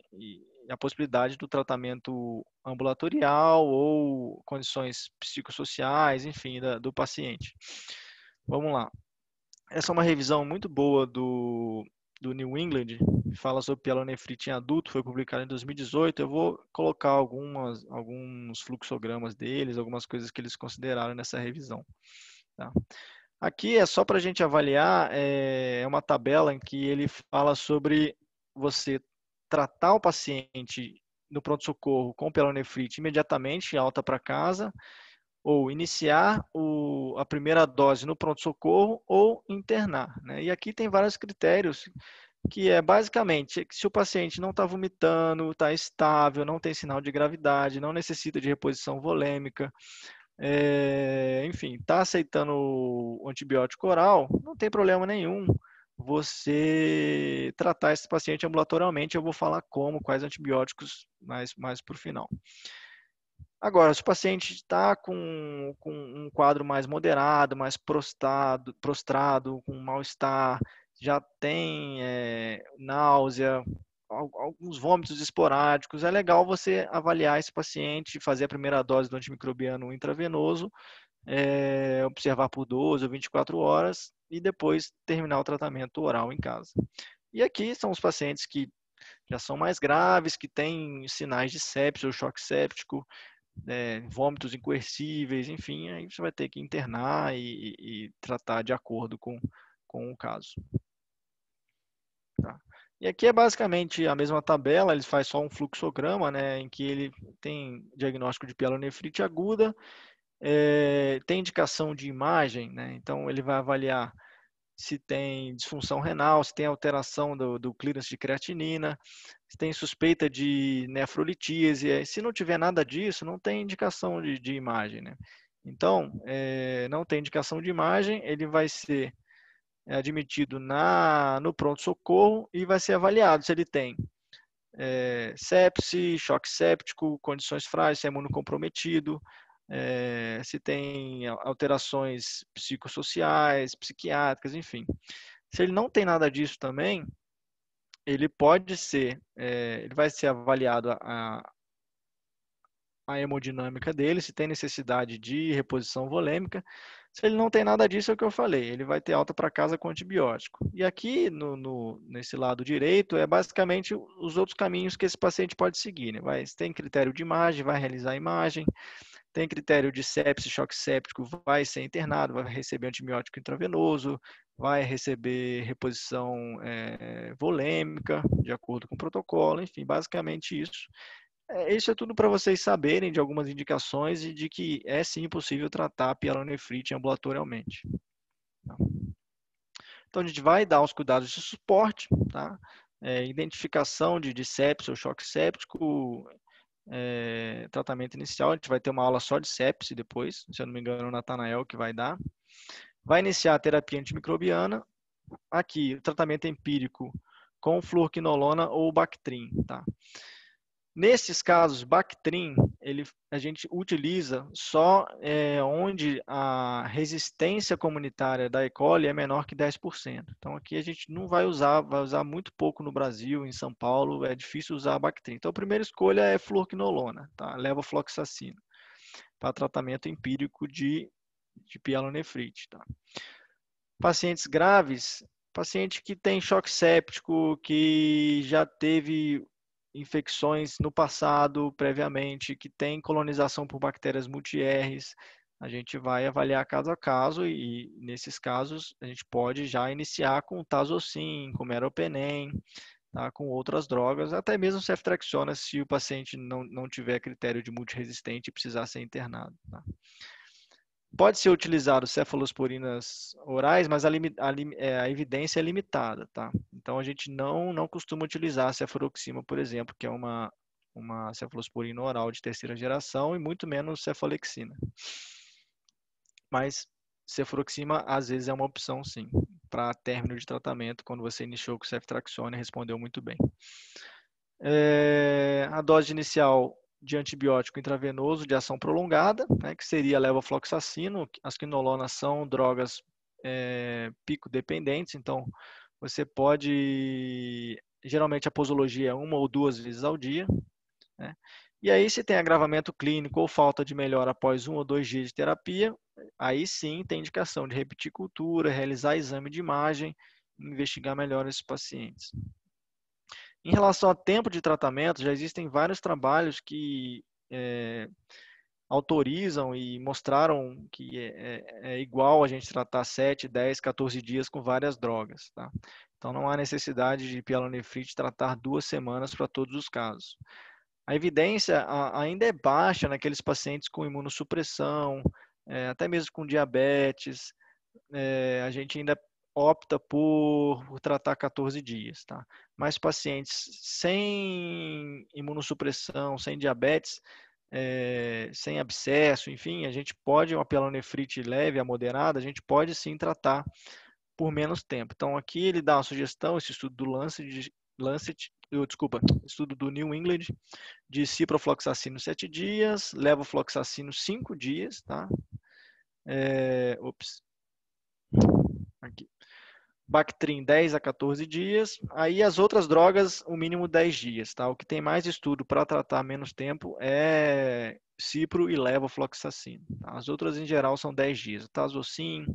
a possibilidade do tratamento ambulatorial ou condições psicossociais, enfim, do paciente. Vamos lá. Essa é uma revisão muito boa do New England, que fala sobre pielonefrite em adulto, foi publicado em 2018. Eu vou colocar alguns fluxogramas deles, algumas coisas que eles consideraram nessa revisão. Tá? Aqui é só para a gente avaliar, é uma tabela em que ele fala sobre você tratar o paciente no pronto-socorro com pielonefrite imediatamente, alta para casa, ou iniciar a primeira dose no pronto-socorro ou internar, né? E aqui tem vários critérios, que é basicamente se o paciente não está vomitando, está estável, não tem sinal de gravidade, não necessita de reposição volêmica, enfim, está aceitando o antibiótico oral, não tem problema nenhum você tratar esse paciente ambulatorialmente. Eu vou falar quais antibióticos mais para o final. Agora, se o paciente está com um quadro mais moderado, mais prostrado, com mal-estar, já tem náusea, alguns vômitos esporádicos, é legal você avaliar esse paciente, fazer a primeira dose do antimicrobiano intravenoso, observar por 12 ou 24 horas e depois terminar o tratamento oral em casa. E aqui são os pacientes que já são mais graves, que têm sinais de sepsis ou choque séptico, vômitos incoercíveis, enfim, aí você vai ter que internar e tratar de acordo com o caso. Tá. E aqui é basicamente a mesma tabela, ele faz só um fluxograma, né, em que ele tem diagnóstico de pielonefrite aguda, tem indicação de imagem, né, então ele vai avaliar se tem disfunção renal, se tem alteração do clearance de creatinina, se tem suspeita de nefrolitíase. Se não tiver nada disso, não tem indicação de imagem, né? Então, não tem indicação de imagem, ele vai ser admitido no pronto-socorro e vai ser avaliado se ele tem sepse, choque séptico, condições frágeis, se é imunocomprometido, se tem alterações psicossociais, psiquiátricas, enfim. Se ele não tem nada disso também, ele vai ser avaliado a hemodinâmica dele, se tem necessidade de reposição volêmica. Se ele não tem nada disso, é o que eu falei, ele vai ter alta para casa com antibiótico. E aqui, nesse lado direito, é basicamente os outros caminhos que esse paciente pode seguir, né? Tem critério de imagem, vai realizar a imagem, tem critério de sepse, choque séptico, vai ser internado, vai receber antibiótico intravenoso, vai receber reposição volêmica, de acordo com o protocolo, enfim, basicamente isso. Isso é tudo para vocês saberem de algumas indicações e de que é sim possível tratar a pielonefrite ambulatorialmente. Então, a gente vai dar os cuidados de suporte, tá? Identificação de sepse ou choque séptico, tratamento inicial. A gente vai ter uma aula só de sepse depois, se eu não me engano, é o Natanael que vai dar. Vai iniciar a terapia antimicrobiana. Aqui, o tratamento empírico com fluoroquinolona ou Bactrim, tá? Nesses casos, Bactrim, a gente utiliza só onde a resistência comunitária da E. coli é menor que 10%. Então, aqui a gente não vai usar muito pouco no Brasil, em São Paulo, é difícil usar Bactrim. Então, a primeira escolha é fluoroquinolona, tá? Levofloxacino, para tratamento empírico de pielonefrite, tá? Pacientes graves, paciente que tem choque séptico, que já teve infecções no passado, previamente, que tem colonização por bactérias multi-Rs, a gente vai avaliar caso a caso e nesses casos, a gente pode já iniciar com Tazocin, com Meropenem, tá? Com outras drogas, até mesmo ceftriaxona, se o paciente não tiver critério de multiresistente e precisar ser internado, tá? Pode ser utilizado cefalosporinas orais, mas a evidência é limitada, tá? Então, a gente não costuma utilizar a cefuroxima, por exemplo, que é uma cefalosporina oral de terceira geração, e muito menos cefalexina. Mas cefuroxima, às vezes, é uma opção, sim, para término de tratamento, quando você iniciou com ceftriaxona e respondeu muito bem. A dose inicial de antibiótico intravenoso de ação prolongada, né, que seria levofloxacino. As quinolonas são drogas pico dependentes, então você pode, geralmente a posologia é 1 ou 2 vezes ao dia, né? E aí, se tem agravamento clínico ou falta de melhora após 1 ou 2 dias de terapia, aí sim tem indicação de repetir cultura, realizar exame de imagem, investigar melhor esses pacientes. Em relação ao tempo de tratamento, já existem vários trabalhos que autorizam e mostraram que é igual a gente tratar 7, 10, 14 dias com várias drogas, tá? Então, não há necessidade de pielonefrite tratar 2 semanas para todos os casos. A evidência ainda é baixa naqueles pacientes com imunossupressão, até mesmo com diabetes, a gente ainda opta por tratar 14 dias, tá? Mas pacientes sem imunossupressão, sem diabetes, sem abscesso, enfim, a gente pode, uma pielonefrite leve a moderada, a gente pode sim tratar por menos tempo. Então, aqui ele dá uma sugestão, esse estudo do estudo do New England, de ciprofloxacino 7 dias, levofloxacino 5 dias, tá? Aqui. Bactrim 10 a 14 dias. Aí as outras drogas, o mínimo 10 dias, tá? O que tem mais estudo para tratar menos tempo é cipro e levofloxacino. Tá? As outras, em geral, são 10 dias. Tazocin,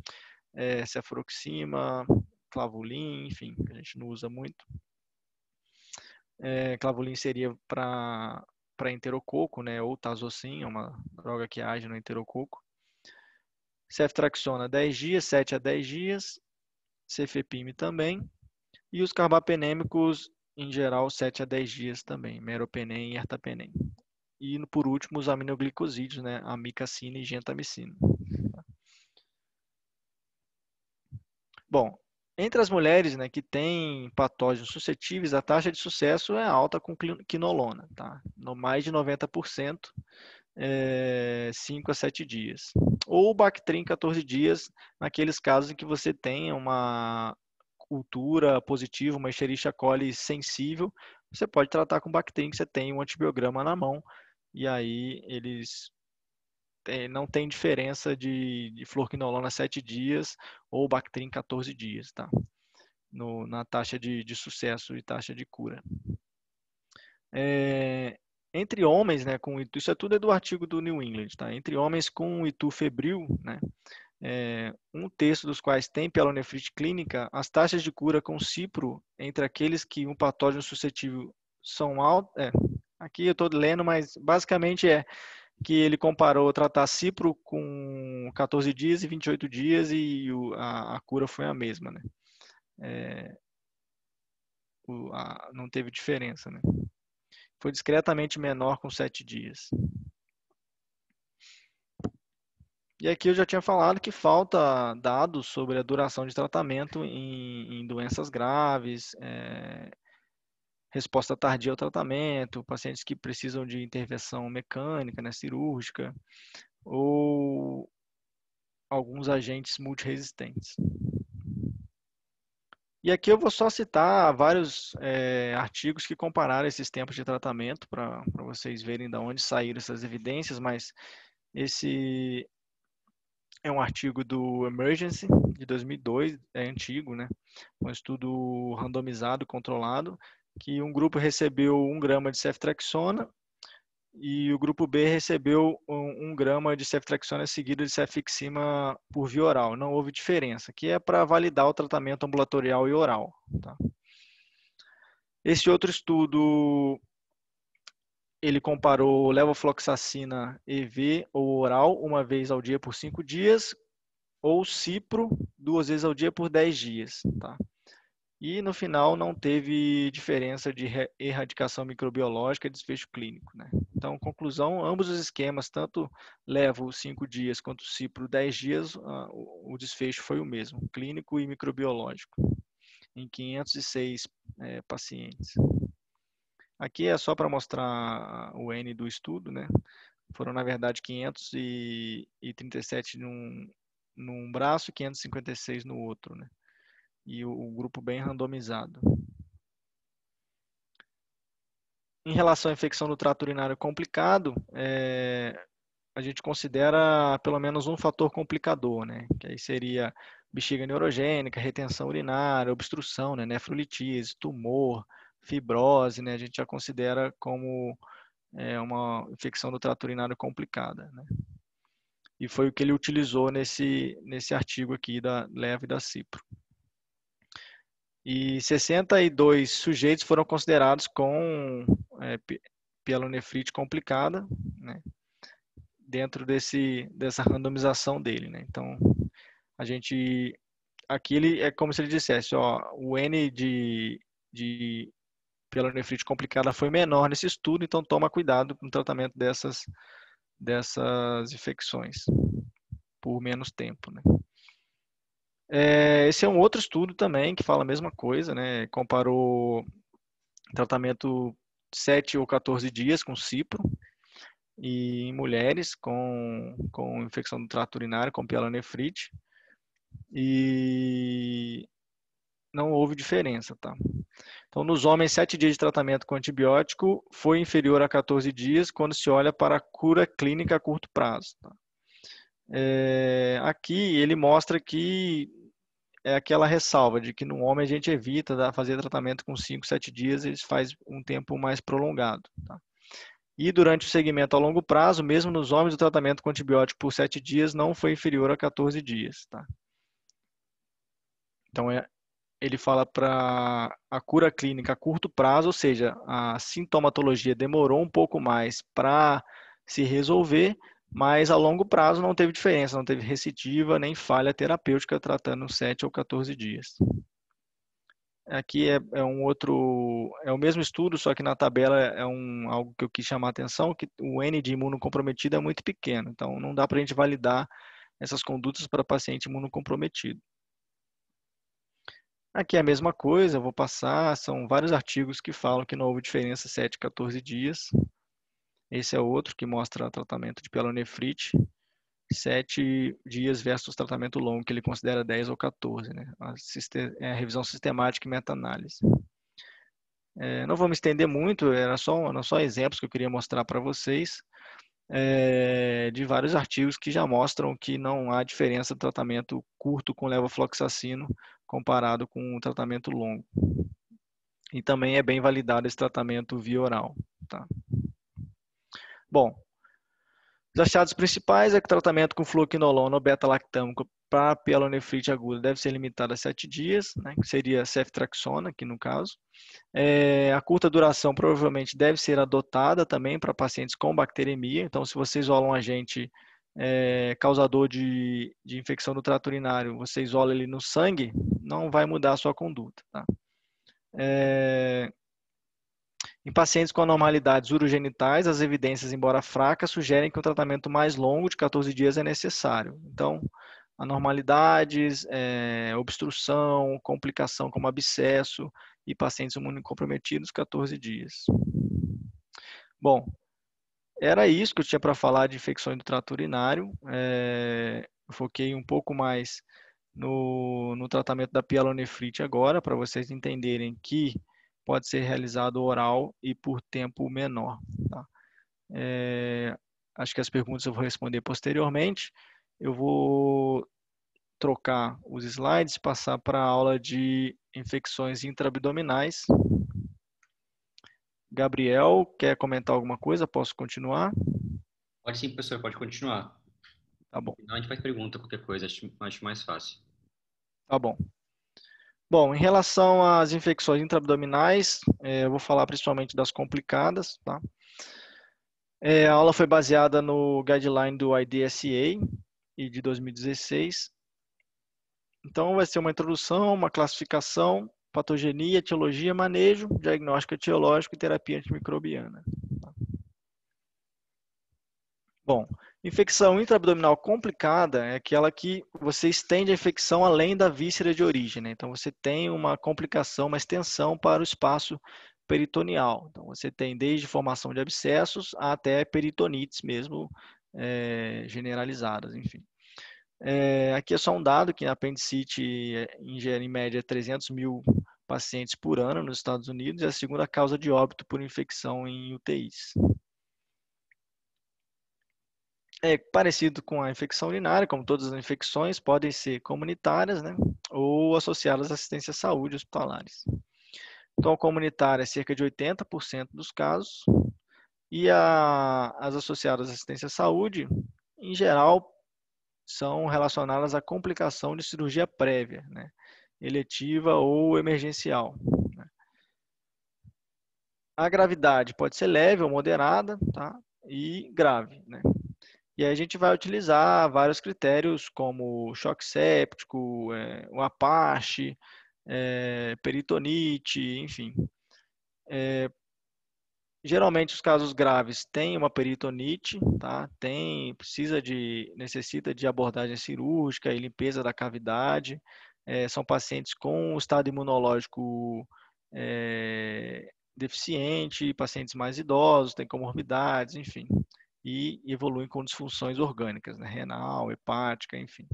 cefuroxima, clavulin, enfim, que a gente não usa muito. Clavulin seria para enterococo, né? Ou Tazocin, é uma droga que age no enterococo. Ceftriaxona 10 dias, 7 a 10 dias. Cefepime também. E os carbapenêmicos, em geral, 7 a 10 dias também. Meropenem e ertapenem. E, por último, os aminoglicosídeos, né? Amicacina e gentamicina. Bom, entre as mulheres, né, que têm patógenos suscetíveis, a taxa de sucesso é alta com quinolona, tá? No mais de 90%, 5 a 7 dias. Ou Bactrim 14 dias, naqueles casos em que você tem uma cultura positiva, uma Escherichia coli sensível, você pode tratar com Bactrim, que você tem um antibiograma na mão, e aí eles não tem diferença de fluoroquinolona 7 dias ou Bactrim 14 dias, tá? Na taxa de sucesso e taxa de cura. Entre homens, né, isso é tudo do artigo do New England, tá? Entre homens com itu febril, né, 1/3 dos quais tem pielonefrite clínica, as taxas de cura com cipro entre aqueles que um patógeno suscetível são altas. Aqui eu estou lendo, mas basicamente que ele comparou tratar cipro com 14 dias e 28 dias e a cura foi a mesma, né? Não teve diferença, né? Foi discretamente menor com 7 dias. E aqui eu já tinha falado que falta dados sobre a duração de tratamento em doenças graves, resposta tardia ao tratamento, pacientes que precisam de intervenção mecânica, né, cirúrgica, ou alguns agentes multiresistentes. E aqui eu vou só citar vários artigos que compararam esses tempos de tratamento para vocês verem de onde saíram essas evidências, mas esse é um artigo do Emergency, de 2002, é antigo, né? Um estudo randomizado, controlado, que um grupo recebeu 1 grama de ceftriaxona e o grupo B recebeu 1 grama de ceftriaxona seguido de cefixima por via oral. Não houve diferença, que é para validar o tratamento ambulatorial e oral. Tá? Esse outro estudo, ele comparou levofloxacina EV ou oral uma vez ao dia por 5 dias ou cipro 2 vezes ao dia por 10 dias. Tá? E no final não teve diferença de erradicação microbiológica e desfecho clínico. Né? Então, conclusão, ambos os esquemas, tanto levo 5 dias quanto cipro 10 dias, o desfecho foi o mesmo, clínico e microbiológico, em 506 pacientes. Aqui é só para mostrar o N do estudo, né? Foram, na verdade, 537 num braço e 556 no outro, né? E o grupo bem randomizado. Em relação à infecção do trato urinário complicado, a gente considera pelo menos um fator complicador, né? Que aí seria bexiga neurogênica, retenção urinária, obstrução, né? Nefrolitise, tumor, fibrose, né? A gente já considera como uma infecção do trato urinário complicada, né? E foi o que ele utilizou nesse artigo aqui da LEV e da CIPRO. E 62 sujeitos foram considerados com pielonefrite complicada, né, dentro dessa randomização dele. Né? Então, a gente, aqui ele é como se ele dissesse, ó, o N de pielonefrite complicada foi menor nesse estudo, então toma cuidado com o tratamento dessas infecções por menos tempo. Né? Esse é um outro estudo também que fala a mesma coisa, né? Comparou tratamento 7 ou 14 dias com cipro e em mulheres com infecção do trato urinário, com pielonefrite, e não houve diferença, tá? Então, nos homens, 7 dias de tratamento com antibiótico foi inferior a 14 dias quando se olha para a cura clínica a curto prazo. Tá? Aqui ele mostra que é aquela ressalva de que no homem a gente evita fazer tratamento com 5, 7 dias, eles faz um tempo mais prolongado. Tá? E durante o segmento a longo prazo, mesmo nos homens, o tratamento com antibiótico por 7 dias não foi inferior a 14 dias. Tá? Então, ele fala para a cura clínica a curto prazo, ou seja, a sintomatologia demorou um pouco mais para se resolver, mas a longo prazo não teve diferença, não teve recidiva nem falha terapêutica tratando 7 ou 14 dias. Aqui é um outro, é o mesmo estudo, só que na tabela algo que eu quis chamar a atenção, que o N de imunocomprometido é muito pequeno, então não dá para a gente validar essas condutas para paciente imunocomprometido. Aqui é a mesma coisa, eu vou passar, são vários artigos que falam que não houve diferença 7 e 14 dias. Esse é outro que mostra tratamento de pielonefrite, 7 dias versus tratamento longo, que ele considera 10 ou 14, né? A revisão sistemática e meta-análise. Não vou me estender muito, eram só exemplos que eu queria mostrar para vocês, de vários artigos que já mostram que não há diferença do tratamento curto com levofloxacino comparado com o tratamento longo. E também é bem validado esse tratamento via oral. Tá? Bom, os achados principais é que o tratamento com fluoquinolona ou beta-lactâmico para pielonefrite aguda deve ser limitado a 7 dias, né, que seria ceftriaxona, aqui no caso. A curta duração provavelmente deve ser adotada também para pacientes com bacteremia. Então, se você isola um agente causador de infecção do trato urinário, você isola ele no sangue, não vai mudar a sua conduta. Tá? Em pacientes com anormalidades urogenitais, as evidências, embora fracas, sugerem que um tratamento mais longo, de 14 dias, é necessário. Então, anormalidades, obstrução, complicação como abscesso e pacientes imunocomprometidos, 14 dias. Bom, era isso que eu tinha para falar de infecções do trato urinário. Eu foquei um pouco mais no tratamento da pielonefrite agora, para vocês entenderem que pode ser realizado oral e por tempo menor. Tá? Acho que as perguntas eu vou responder posteriormente. Eu vou trocar os slides e passar para a aula de infecções intraabdominais. Gabriel, quer comentar alguma coisa? Posso continuar? Pode sim, professor, pode continuar. Tá bom. Não, a gente faz pergunta, qualquer coisa, acho mais fácil. Tá bom. Bom, em relação às infecções intraabdominais, eu vou falar principalmente das complicadas, tá? A aula foi baseada no guideline do IDSA e de 2016. Então, vai ser uma introdução, uma classificação, patogenia, etiologia, manejo, diagnóstico etiológico e terapia antimicrobiana. Bom, infecção intraabdominal complicada é aquela que você estende a infecção além da víscera de origem, né? Então, você tem uma complicação, uma extensão para o espaço peritoneal. Então, você tem desde formação de abscessos até peritonites mesmo, generalizadas, enfim. Aqui é só um dado que a apendicite ingere em média 300 mil pacientes por ano nos Estados Unidos e é a segunda causa de óbito por infecção em UTIs. É parecido com a infecção urinária, como todas as infecções, podem ser comunitárias, né, ou associadas à assistência à saúde hospitalares. Então, a comunitária é cerca de 80% dos casos, e as associadas à assistência à saúde, em geral, são relacionadas à complicação de cirurgia prévia, né, eletiva ou emergencial. Né. A gravidade pode ser leve ou moderada, tá, e grave, né. E aí a gente vai utilizar vários critérios como choque séptico, o Apache, peritonite, enfim. Geralmente os casos graves têm uma peritonite, tá? Necessita de abordagem cirúrgica e limpeza da cavidade. São pacientes com estado imunológico deficiente, pacientes mais idosos, têm comorbidades, enfim. E evoluem com disfunções orgânicas, né? Renal, hepática, enfim.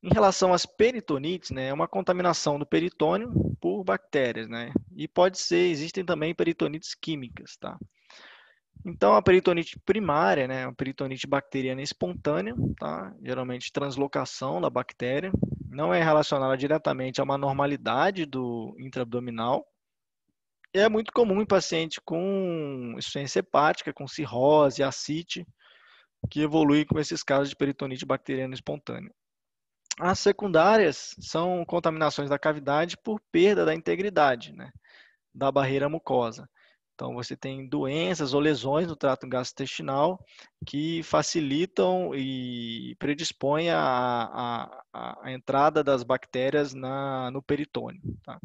Em relação às peritonites, né, é uma contaminação do peritônio por bactérias, né? E existem também peritonites químicas, tá? Então, a peritonite primária, né, é uma peritonite bacteriana espontânea, tá? Geralmente translocação da bactéria, não é relacionada diretamente a uma normalidade do intraabdominal. E é muito comum em paciente com insuficiência hepática, com cirrose, ascite, que evolui com esses casos de peritonite bacteriana espontânea. As secundárias são contaminações da cavidade por perda da integridade, né, da barreira mucosa. Então, você tem doenças ou lesões no trato gastrointestinal que facilitam e predispõem a entrada das bactérias no peritônio. Tá?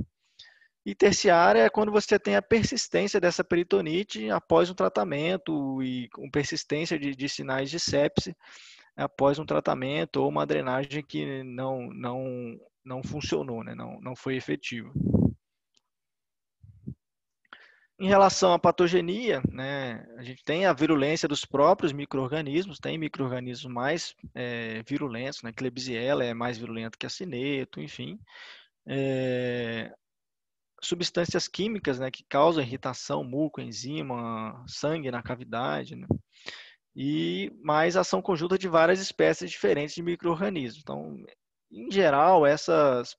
E terciária é quando você tem a persistência dessa peritonite após um tratamento e com persistência de sinais de sepse após um tratamento ou uma drenagem que não funcionou, né? Não foi efetivo. Em relação à patogenia, né, a gente tem a virulência dos próprios micro-organismos, tem micro-organismos mais virulentos, né? Klebsiella é mais virulento que a cineto, enfim. Substâncias químicas, né, que causam irritação, muco, enzima, sangue na cavidade, né? E mais ação conjunta de várias espécies diferentes de micro-organismos. Então, em geral,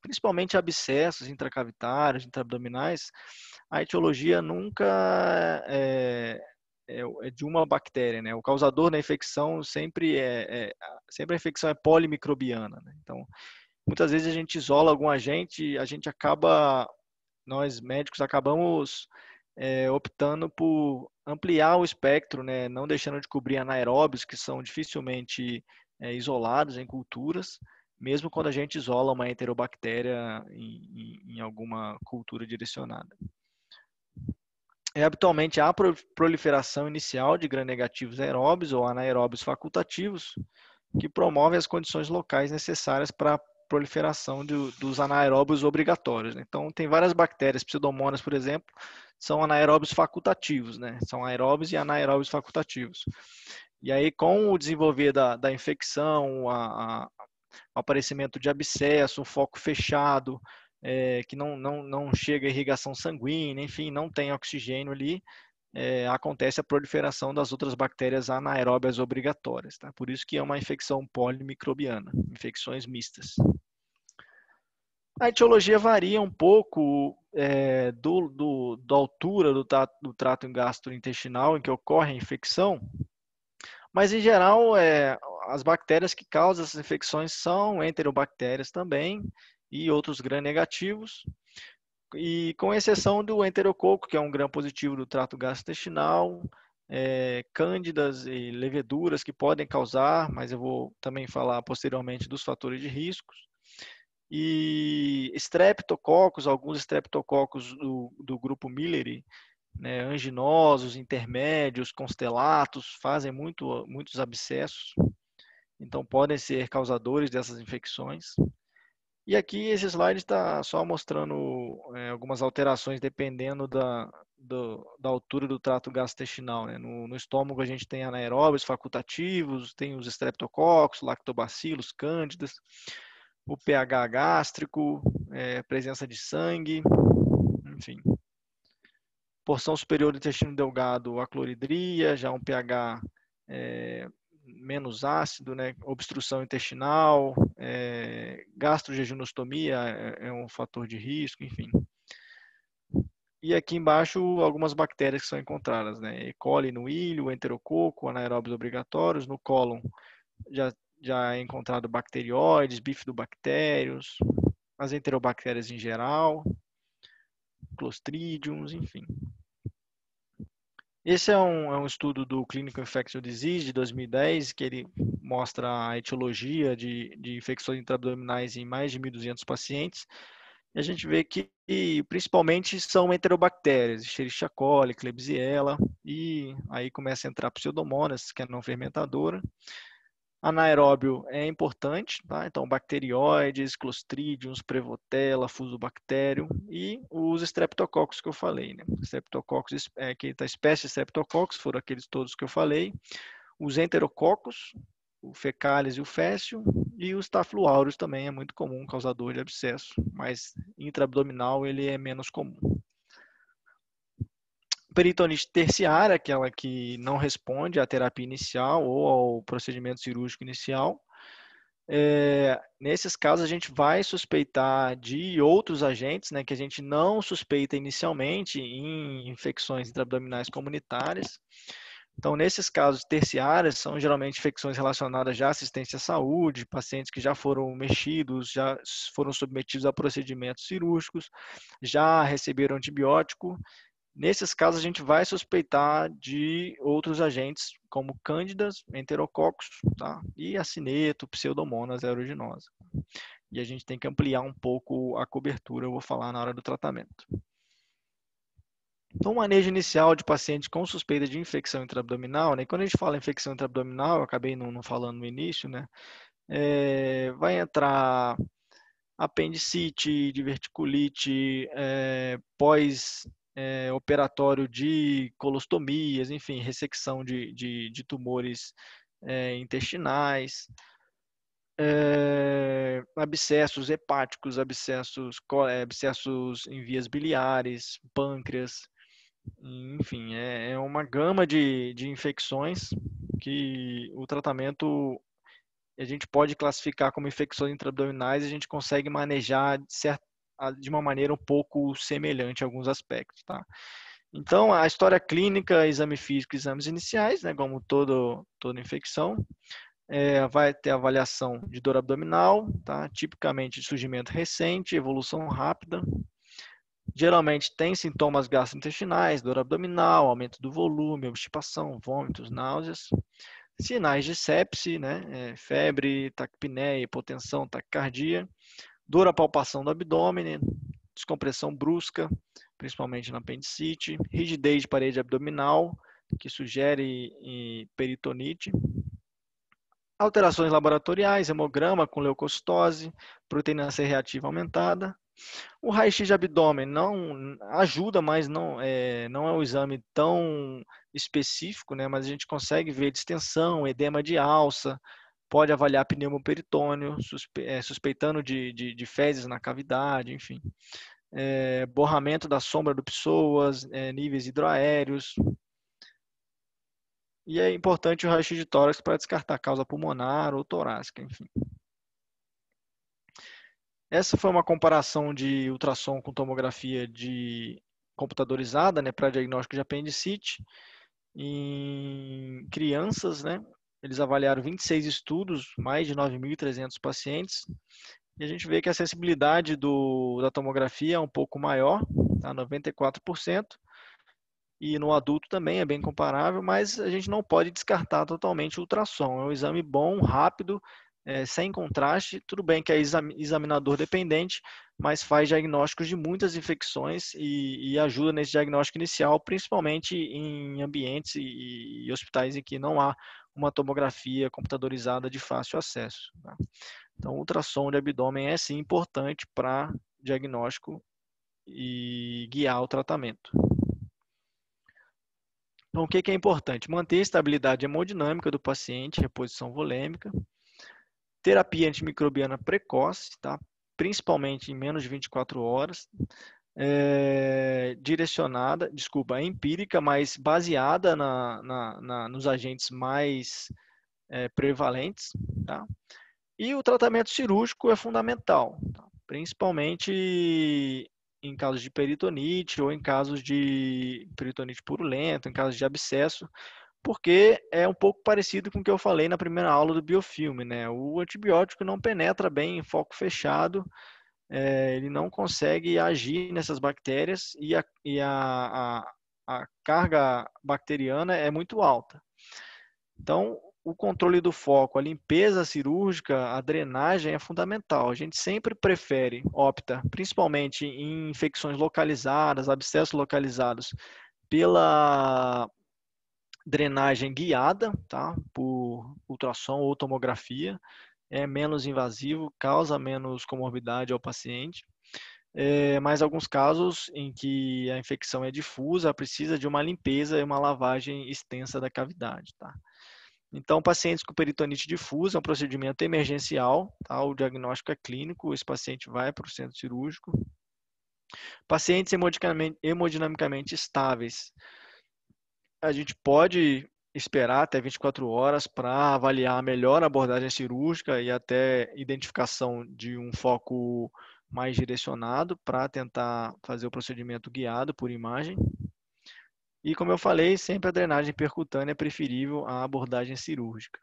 principalmente abscessos intracavitários, intraabdominais, a etiologia nunca é de uma bactéria, né? O causador da infecção sempre a infecção é polimicrobiana, né? Então, muitas vezes a gente isola algum agente, nós médicos acabamos optando por ampliar o espectro, né, não deixando de cobrir anaeróbios, que são dificilmente isolados em culturas, mesmo quando a gente isola uma enterobactéria em alguma cultura direcionada. Habitualmente há proliferação inicial de gram-negativos aeróbios ou anaeróbios facultativos, que promovem as condições locais necessárias para a proliferação dos anaeróbios obrigatórios. Então, tem várias bactérias, pseudomonas, por exemplo, são anaeróbios facultativos, né? São aeróbios e anaeróbios facultativos. E aí, com o desenvolver da infecção, o aparecimento de abscesso, um foco fechado, que não chega a irrigação sanguínea, enfim, não tem oxigênio ali, acontece a proliferação das outras bactérias anaeróbias obrigatórias. Tá? Por isso que é uma infecção polimicrobiana, infecções mistas. A etiologia varia um pouco da altura do trato gastrointestinal em que ocorre a infecção, mas, em geral, as bactérias que causam essas infecções são enterobactérias também e outros gram-negativos, e com exceção do enterococo, que é um gram-positivo do trato gastrointestinal, cândidas e leveduras que podem causar, mas eu vou também falar posteriormente dos fatores de riscos, e streptococcus, alguns streptococcus do grupo Milleri, né, anginosos, intermédios, constelatos, fazem muitos abscessos, então podem ser causadores dessas infecções. E aqui esse slide está só mostrando algumas alterações dependendo da altura do trato gastrointestinal. Né? No estômago a gente tem anaeróbios facultativos, tem os streptococcus, lactobacilos, cândidas, o pH gástrico, presença de sangue, enfim. Porção superior do intestino delgado, a cloridria, já um pH menos ácido, né? Obstrução intestinal, gastrojejunostomia é um fator de risco, enfim. E aqui embaixo algumas bactérias que são encontradas, né? E. coli no ilho, enterococo, anaeróbios obrigatórios, no cólon já é encontrado bacterióides, bifidobactérios, as enterobactérias em geral, clostridiums, enfim. Esse é um estudo do Clinical Infectious Disease de 2010, que ele mostra a etiologia de infecções intraabdominais em mais de 1.200 pacientes. E a gente vê que principalmente são enterobactérias, Escherichia coli, Klebsiella, e aí começa a entrar Pseudomonas, que é não fermentadora. Anaeróbio é importante, tá? Então bacterióides, Clostridium, Prevotella, Fusobacterium e os Streptococcus que eu falei, né? Streptococcus, a espécie de Streptococcus foram aqueles todos que eu falei, os Enterococcus, o Fecalis e o Fécio, e os Staphylo aureus também é muito comum, causador de abscesso, mas intraabdominal ele é menos comum. Peritonite terciária, aquela que não responde à terapia inicial ou ao procedimento cirúrgico inicial. Nesses casos, a gente vai suspeitar de outros agentes, né, que a gente não suspeita inicialmente em infecções intraabdominais comunitárias. Então, nesses casos terciários, são geralmente infecções relacionadas já à assistência à saúde, pacientes que já foram mexidos, já foram submetidos a procedimentos cirúrgicos, já receberam antibiótico. Nesses casos, a gente vai suspeitar de outros agentes, como cândidas, enterococcus, tá? E acineto, pseudomonas aeruginosa. E a gente tem que ampliar um pouco a cobertura, eu vou falar na hora do tratamento. Então, o manejo inicial de pacientes com suspeita de infecção intraabdominal, né? Quando a gente fala infecção intraabdominal, eu acabei não falando no início, né? Vai entrar apendicite, diverticulite, operatório de colostomias, enfim, ressecção de tumores intestinais, abscessos hepáticos, abscessos em vias biliares, pâncreas, enfim, é uma gama de infecções que o tratamento a gente pode classificar como infecções intraabdominais e a gente consegue manejar de uma maneira um pouco semelhante em alguns aspectos, tá? Então, a história clínica, exame físico, exames iniciais, né, como toda infecção, vai ter avaliação de dor abdominal, tá? Tipicamente surgimento recente, evolução rápida. Geralmente tem sintomas gastrointestinais, dor abdominal, aumento do volume, obstipação, vômitos, náuseas. Sinais de sepse, né? Febre, taquipneia, hipotensão, taquicardia, dor à palpação do abdômen, descompressão brusca, principalmente na apendicite, rigidez de parede abdominal, que sugere peritonite, alterações laboratoriais, hemograma com leucocitose, proteína C reativa aumentada. O raio-x de abdômen não ajuda, mas não é um exame tão específico, né? Mas a gente consegue ver distensão, edema de alça, pode avaliar pneumoperitônio, suspeitando de fezes na cavidade, enfim. Borramento da sombra do psoas, níveis hidroaéreos. E é importante o raio-x de tórax para descartar causa pulmonar ou torácica, enfim. Essa foi uma comparação de ultrassom com tomografia computadorizada, né, para diagnóstico de apendicite em crianças, né? Eles avaliaram 26 estudos, mais de 9.300 pacientes, e a gente vê que a sensibilidade da tomografia é um pouco maior, tá? 94%, e no adulto também é bem comparável, mas a gente não pode descartar totalmente o ultrassom. É um exame bom, rápido, sem contraste. Tudo bem que é examinador dependente, mas faz diagnósticos de muitas infecções e ajuda nesse diagnóstico inicial, principalmente em ambientes e hospitais em que não há uma tomografia computadorizada de fácil acesso, tá? Então, o ultrassom de abdômen é sim importante para diagnóstico e guiar o tratamento. Então, o que é importante? Manter a estabilidade hemodinâmica do paciente, reposição volêmica, terapia antimicrobiana precoce, tá? Principalmente em menos de 24 horas, empírica, mas baseada nos agentes mais prevalentes, tá? E o tratamento cirúrgico é fundamental, tá? Principalmente em casos de peritonite ou em casos de peritonite purulenta, em casos de abscesso, porque é um pouco parecido com o que eu falei na primeira aula do biofilme, né? O antibiótico não penetra bem em foco fechado, ele não consegue agir nessas bactérias a carga bacteriana é muito alta. Então, o controle do foco, a limpeza cirúrgica, a drenagem é fundamental. A gente sempre opta, principalmente em infecções localizadas, abscessos localizados, pela drenagem guiada, tá? Por ultrassom ou tomografia. É menos invasivo, causa menos comorbidade ao paciente. Mas alguns casos em que a infecção é difusa, precisa de uma limpeza e uma lavagem extensa da cavidade, tá? Então, pacientes com peritonite difusa é um procedimento emergencial, tá? O diagnóstico é clínico, esse paciente vai para o centro cirúrgico. Pacientes hemodinamicamente estáveis, a gente pode esperar até 24 horas para avaliar a melhor abordagem cirúrgica e até identificação de um foco mais direcionado para tentar fazer o procedimento guiado por imagem. E como eu falei, sempre a drenagem percutânea é preferível à abordagem cirúrgica.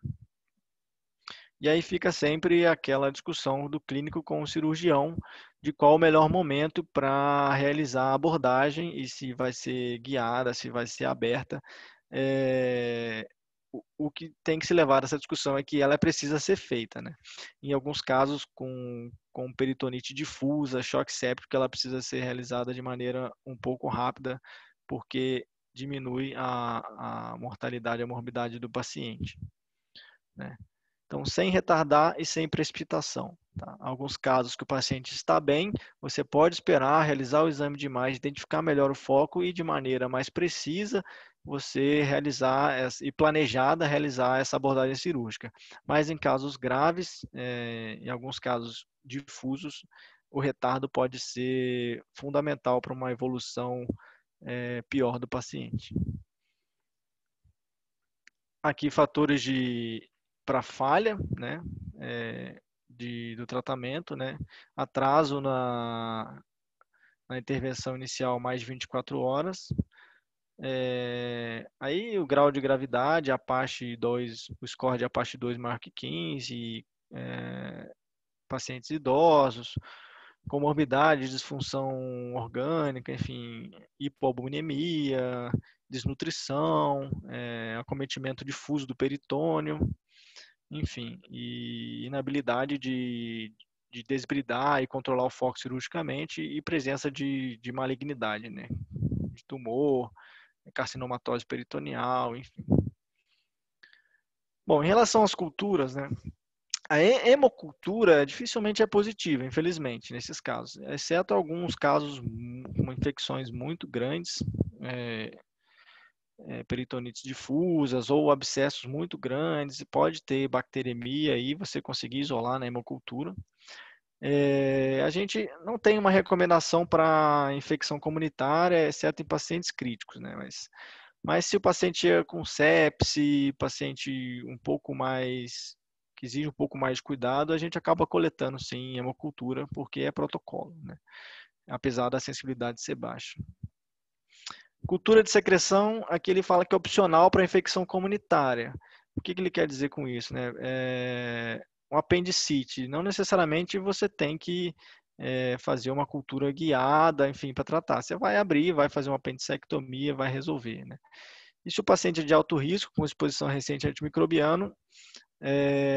E aí fica sempre aquela discussão do clínico com o cirurgião de qual o melhor momento para realizar a abordagem e se vai ser guiada, se vai ser aberta. O que tem que se levar dessa discussão é que ela precisa ser feita, né? Em alguns casos, com peritonite difusa, choque séptico, ela precisa ser realizada de maneira um pouco rápida, porque diminui a mortalidade, a morbidade do paciente, né? Então, sem retardar e sem precipitação. Tá? Alguns casos que o paciente está bem, você pode esperar, realizar o exame de imagem, identificar melhor o foco e, de maneira mais precisa, você realizar e planejada realizar essa abordagem cirúrgica. Mas em casos graves, em alguns casos difusos, o retardo pode ser fundamental para uma evolução pior do paciente. Aqui fatores para falha, né, do tratamento, né, atraso na intervenção inicial mais de 24 horas. Aí o grau de gravidade, Apache 2, o score de Apache 2 maior que 15, pacientes idosos, comorbidade, disfunção orgânica, enfim, hipoalbuminemia, desnutrição, acometimento difuso do peritônio, enfim, e inabilidade de desbridar e controlar o foco cirurgicamente e presença de malignidade, né? De tumor, carcinomatose peritoneal, enfim. Bom, em relação às culturas, né? A hemocultura dificilmente é positiva, infelizmente, nesses casos, exceto alguns casos com infecções muito grandes, peritonites difusas ou abscessos muito grandes, pode ter bacteremia e você conseguir isolar na hemocultura. A gente não tem uma recomendação para infecção comunitária, exceto em pacientes críticos, né? Mas se o paciente é com sepse, paciente um pouco mais, que exige um pouco mais de cuidado, a gente acaba coletando sim hemocultura, porque é protocolo, né? Apesar da sensibilidade ser baixa. Cultura de secreção, aqui ele fala que é opcional para infecção comunitária. O que ele quer dizer com isso, né? Um apendicite, não necessariamente você tem que fazer uma cultura guiada, enfim, para tratar. Você vai abrir, vai fazer uma apendicectomia, vai resolver, né? E se o paciente é de alto risco, com exposição recente a antimicrobiano,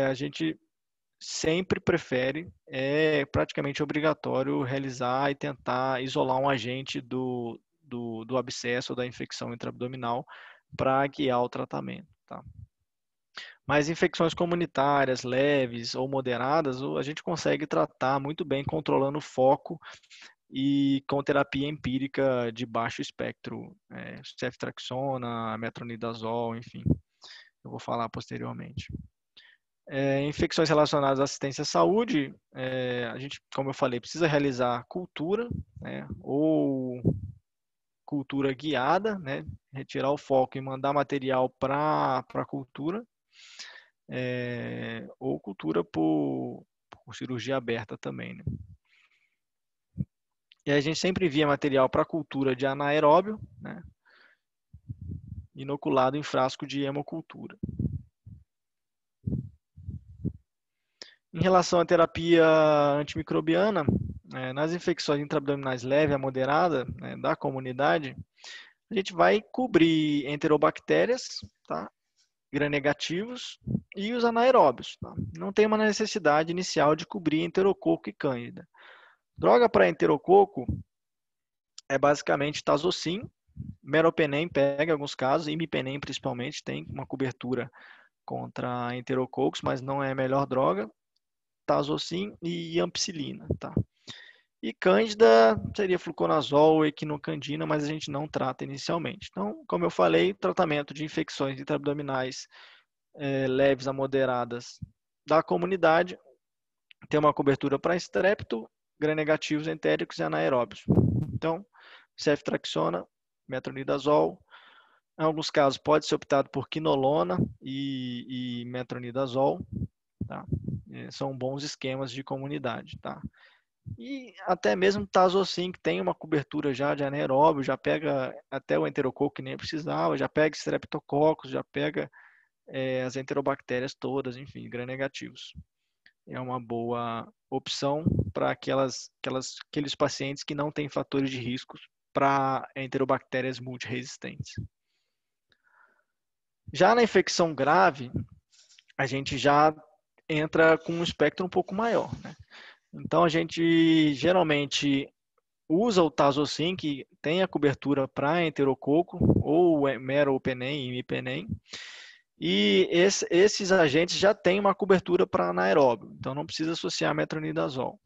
a gente sempre prefere, é praticamente obrigatório realizar e tentar isolar um agente do abscesso ou da infecção intraabdominal para guiar o tratamento. Tá? Mas infecções comunitárias leves ou moderadas, a gente consegue tratar muito bem controlando o foco e com terapia empírica de baixo espectro, ceftriaxona, metronidazol, enfim, eu vou falar posteriormente. Infecções relacionadas à assistência à saúde, a gente, como eu falei, precisa realizar cultura, né, ou cultura guiada, né, retirar o foco e mandar material para a cultura, ou cultura por cirurgia aberta também, né. E a gente sempre envia material para cultura de anaeróbio, né, inoculado em frasco de hemocultura. Em relação à terapia antimicrobiana, nas infecções intraabdominais leve a moderada, né, da comunidade, a gente vai cobrir enterobactérias, tá, gram-negativos e os anaeróbios. Tá? Não tem uma necessidade inicial de cobrir enterococo e cândida. Droga para enterococo é basicamente tazocin, meropenem pega em alguns casos, imipenem principalmente tem uma cobertura contra enterococos, mas não é a melhor droga. Tazocin e ampicilina, tá? E cândida seria fluconazol ou equinocandina, mas a gente não trata inicialmente. Então, como eu falei, tratamento de infecções intraabdominais leves a moderadas da comunidade tem uma cobertura para estrepto, gram-negativos, entéricos e anaeróbios. Então, ceftriaxona, metronidazol. Em alguns casos pode ser optado por quinolona e metronidazol, tá? São bons esquemas de comunidade, tá? E até mesmo tazocin, que tem uma cobertura já de anaeróbio, já pega até o enterococo que nem precisava, já pega streptococcus, já pega as enterobactérias todas, enfim, gram-negativos. É uma boa opção para aqueles pacientes que não têm fatores de risco para enterobactérias multiresistentes. Já na infecção grave, a gente já entra com um espectro um pouco maior, né? Então, a gente geralmente usa o tazocin, que tem a cobertura para enterococo, ou meropenem e imipenem, e esses agentes já têm uma cobertura para anaeróbio, então não precisa associar metronidazol.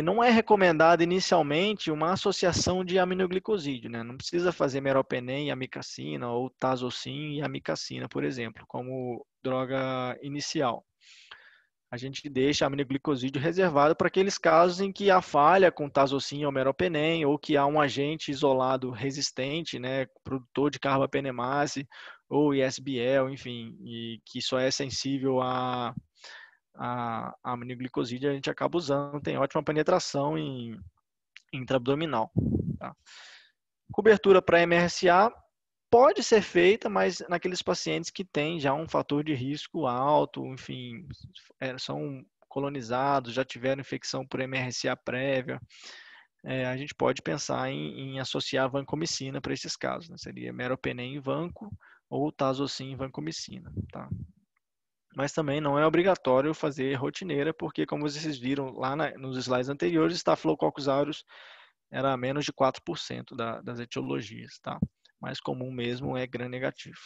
Não é recomendado inicialmente uma associação de aminoglicosídeo, né? Não precisa fazer meropenem e amicacina, ou tazocin e amicacina, por exemplo, como droga inicial. A gente deixa aminoglicosídeo reservado para aqueles casos em que há falha com tazocin ou meropenem, ou que há um agente isolado resistente, né, produtor de carbapenemase ou ISBL, enfim, e que só é sensível a aminoglicosídeo, a gente acaba usando, tem ótima penetração em intraabdominal. Tá? Cobertura para MRSA pode ser feita, mas naqueles pacientes que têm já um fator de risco alto, enfim, são colonizados, já tiveram infecção por MRSA prévia, a gente pode pensar em associar vancomicina para esses casos, né? Seria meropenem e vanco ou tazocin e vancomicina, tá? Mas também não é obrigatório fazer rotineira, porque como vocês viram lá nos slides anteriores, Staphylococcus aureus era menos de 4% das etiologias, tá? Mais comum mesmo é gram negativo.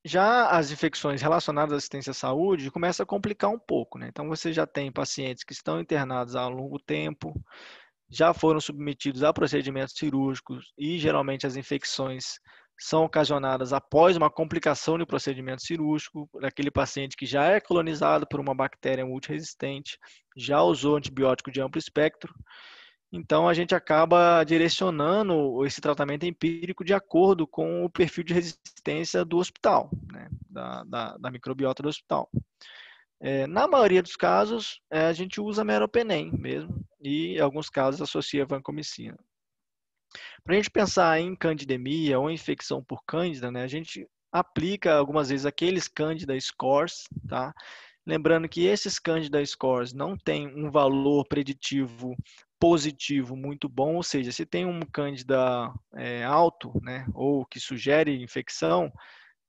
Já as infecções relacionadas à assistência à saúde começam a complicar um pouco, né? Então você já tem pacientes que estão internados há longo tempo, já foram submetidos a procedimentos cirúrgicos e geralmente as infecções são ocasionadas após uma complicação de procedimento cirúrgico, daquele paciente que já é colonizado por uma bactéria multiresistente, já usou antibiótico de amplo espectro. Então, a gente acaba direcionando esse tratamento empírico de acordo com o perfil de resistência do hospital, né? da microbiota do hospital. Na maioria dos casos, a gente usa meropenem mesmo, e em alguns casos associa vancomicina. Para a gente pensar em candidemia ou infecção por cândida, né, a gente aplica algumas vezes aqueles Candida scores, tá? Lembrando que esses Candida scores não têm um valor preditivo positivo muito bom, ou seja, se tem um Candida alto, né, ou que sugere infecção,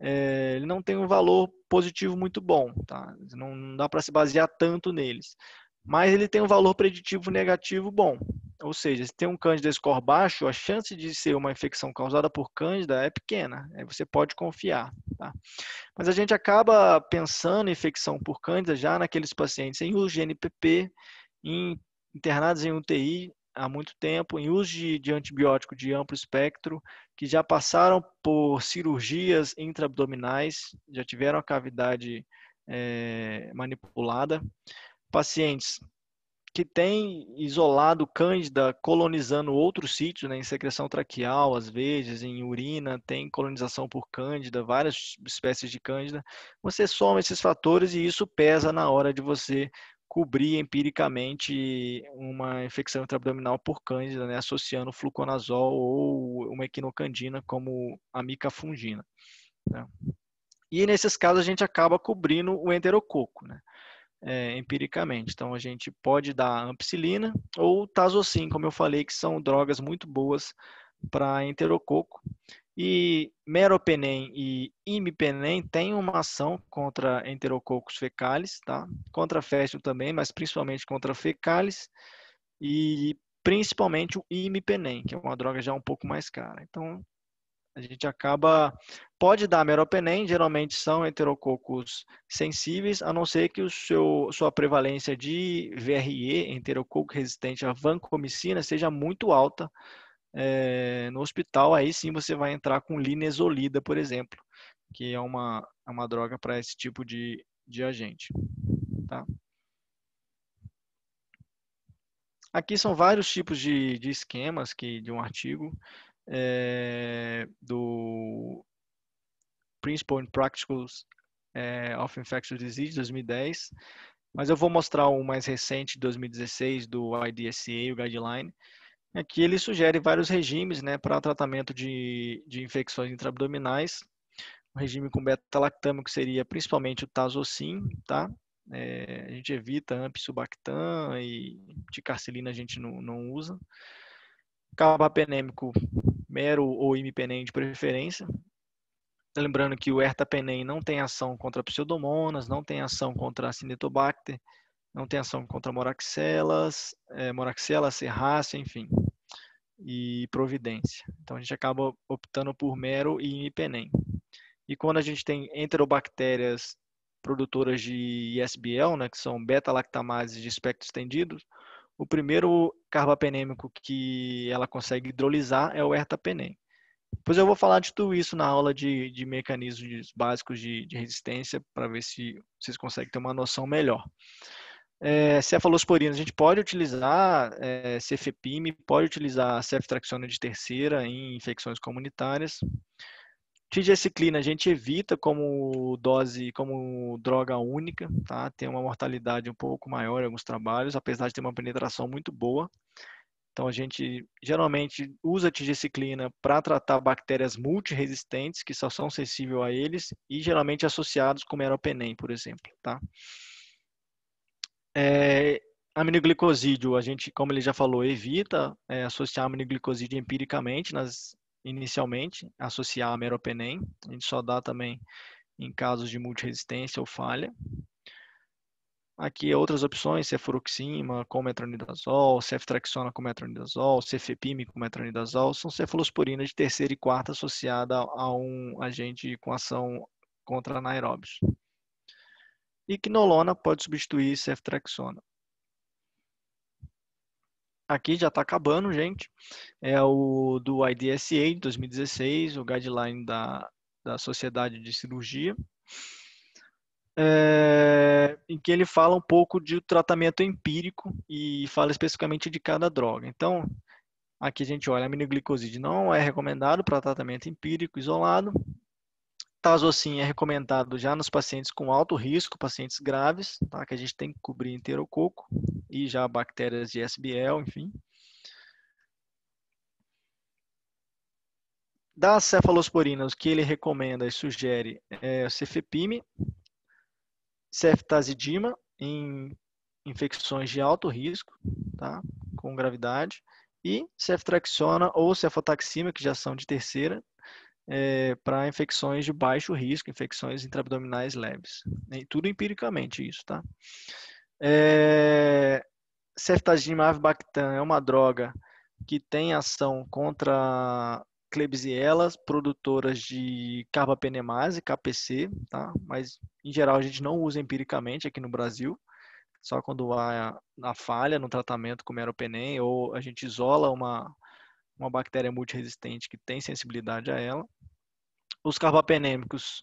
ele não tem um valor positivo muito bom, tá? Não dá para se basear tanto neles. Mas ele tem um valor preditivo negativo bom. Ou seja, se tem um Candida score baixo, a chance de ser uma infecção causada por Candida é pequena. Aí você pode confiar, tá? Mas a gente acaba pensando em infecção por Candida já naqueles pacientes em uso de NPP, internados em UTI há muito tempo, em uso de antibiótico de amplo espectro, que já passaram por cirurgias intraabdominais, já tiveram a cavidade manipulada, pacientes que têm isolado Cândida colonizando outros sítios, né, em secreção traqueal, às vezes, em urina, tem colonização por Cândida, várias espécies de Cândida. Você soma esses fatores e isso pesa na hora de você cobrir empiricamente uma infecção intraabdominal por Cândida, né, associando fluconazol ou uma equinocandina como a micafungina, né? E nesses casos a gente acaba cobrindo o enterococo, né? Empiricamente. Então a gente pode dar ampicilina ou tazocin, como eu falei, que são drogas muito boas para enterococo. E meropenem e imipenem têm uma ação contra enterococos fecalis, tá? Contra féstil também, mas principalmente contra fecalis e principalmente o imipenem, que é uma droga já um pouco mais cara. Então a gente pode dar meropenem, geralmente são enterococos sensíveis, a não ser que sua prevalência de VRE, enterococo resistente à vancomicina, seja muito alta no hospital. Aí sim você vai entrar com linezolida, por exemplo, que é uma droga para esse tipo de agente, tá? Aqui são vários tipos de esquemas de um artigo do Principles and Practicals of Infectious Disease, 2010, mas eu vou mostrar o mais recente, de 2016, do IDSA, o Guideline. Aqui ele sugere vários regimes, né, para tratamento de infecções intraabdominais. O regime com beta-lactâmico seria principalmente o tazocin, tá? A gente evita ampicilbactam e ticarcilina a gente não usa. Carbapenêmico, mero ou imipenem de preferência. Lembrando que o ertapenem não tem ação contra pseudomonas, não tem ação contra Acinetobacter, não tem ação contra Moraxella serrácea, enfim, e Providência. Então a gente acaba optando por mero e imipenem. E quando a gente tem enterobactérias produtoras de ISBL, né, que são beta-lactamases de espectro estendido, o primeiro carbapenêmico que ela consegue hidrolisar é o ertapenem. Depois eu vou falar de tudo isso na aula de mecanismos básicos de resistência, para ver se vocês conseguem ter uma noção melhor. Cefalosporina, a gente pode utilizar cefepime, pode utilizar ceftriaxona de terceira em infecções comunitárias. Tigecyclina a gente evita como droga única, tá? Tem uma mortalidade um pouco maior em alguns trabalhos, apesar de ter uma penetração muito boa. Então, a gente geralmente usa a tigeciclina para tratar bactérias multiresistentes, que só são sensíveis a eles, e geralmente associados com meropenem, por exemplo, tá? Aminoglicosídeo, a gente, como ele já falou, evita associar aminoglicosídeo empiricamente, inicialmente, associar a meropenem. A gente só dá também em casos de multiresistência ou falha. Aqui outras opções, cefuroxima com metronidazol, ceftriaxona com metronidazol, cefepime com metronidazol, são cefalosporinas de terceira e quarta associada a um agente com ação contra anaeróbios. E quinolona pode substituir ceftriaxona. Aqui já está acabando, gente. É o do IDSA de 2016, o guideline da Sociedade de Cirurgia. Em que ele fala um pouco de tratamento empírico e fala especificamente de cada droga. Então, aqui a gente olha, a aminoglicoside não é recomendado para tratamento empírico isolado. Tazocin é recomendado já nos pacientes com alto risco, pacientes graves, tá? Que a gente tem que cobrir enterococo e já bactérias de SBL, enfim. Das cefalosporinas, o que ele recomenda e sugere é o cefepime, ceftazidima em infecções de alto risco, tá? Com gravidade, e ceftriaxona ou cefotaxima, que já são de terceira, para infecções de baixo risco, infecções intraabdominais leves. E tudo empiricamente isso, tá? Ceftazidima avibactam é uma droga que tem ação contra Klebsiella, produtoras de carbapenemase, KPC, tá? Mas em geral a gente não usa empiricamente aqui no Brasil, só quando há a falha no tratamento com meropenem ou a gente isola uma bactéria multiresistente que tem sensibilidade a ela. Os carbapenêmicos,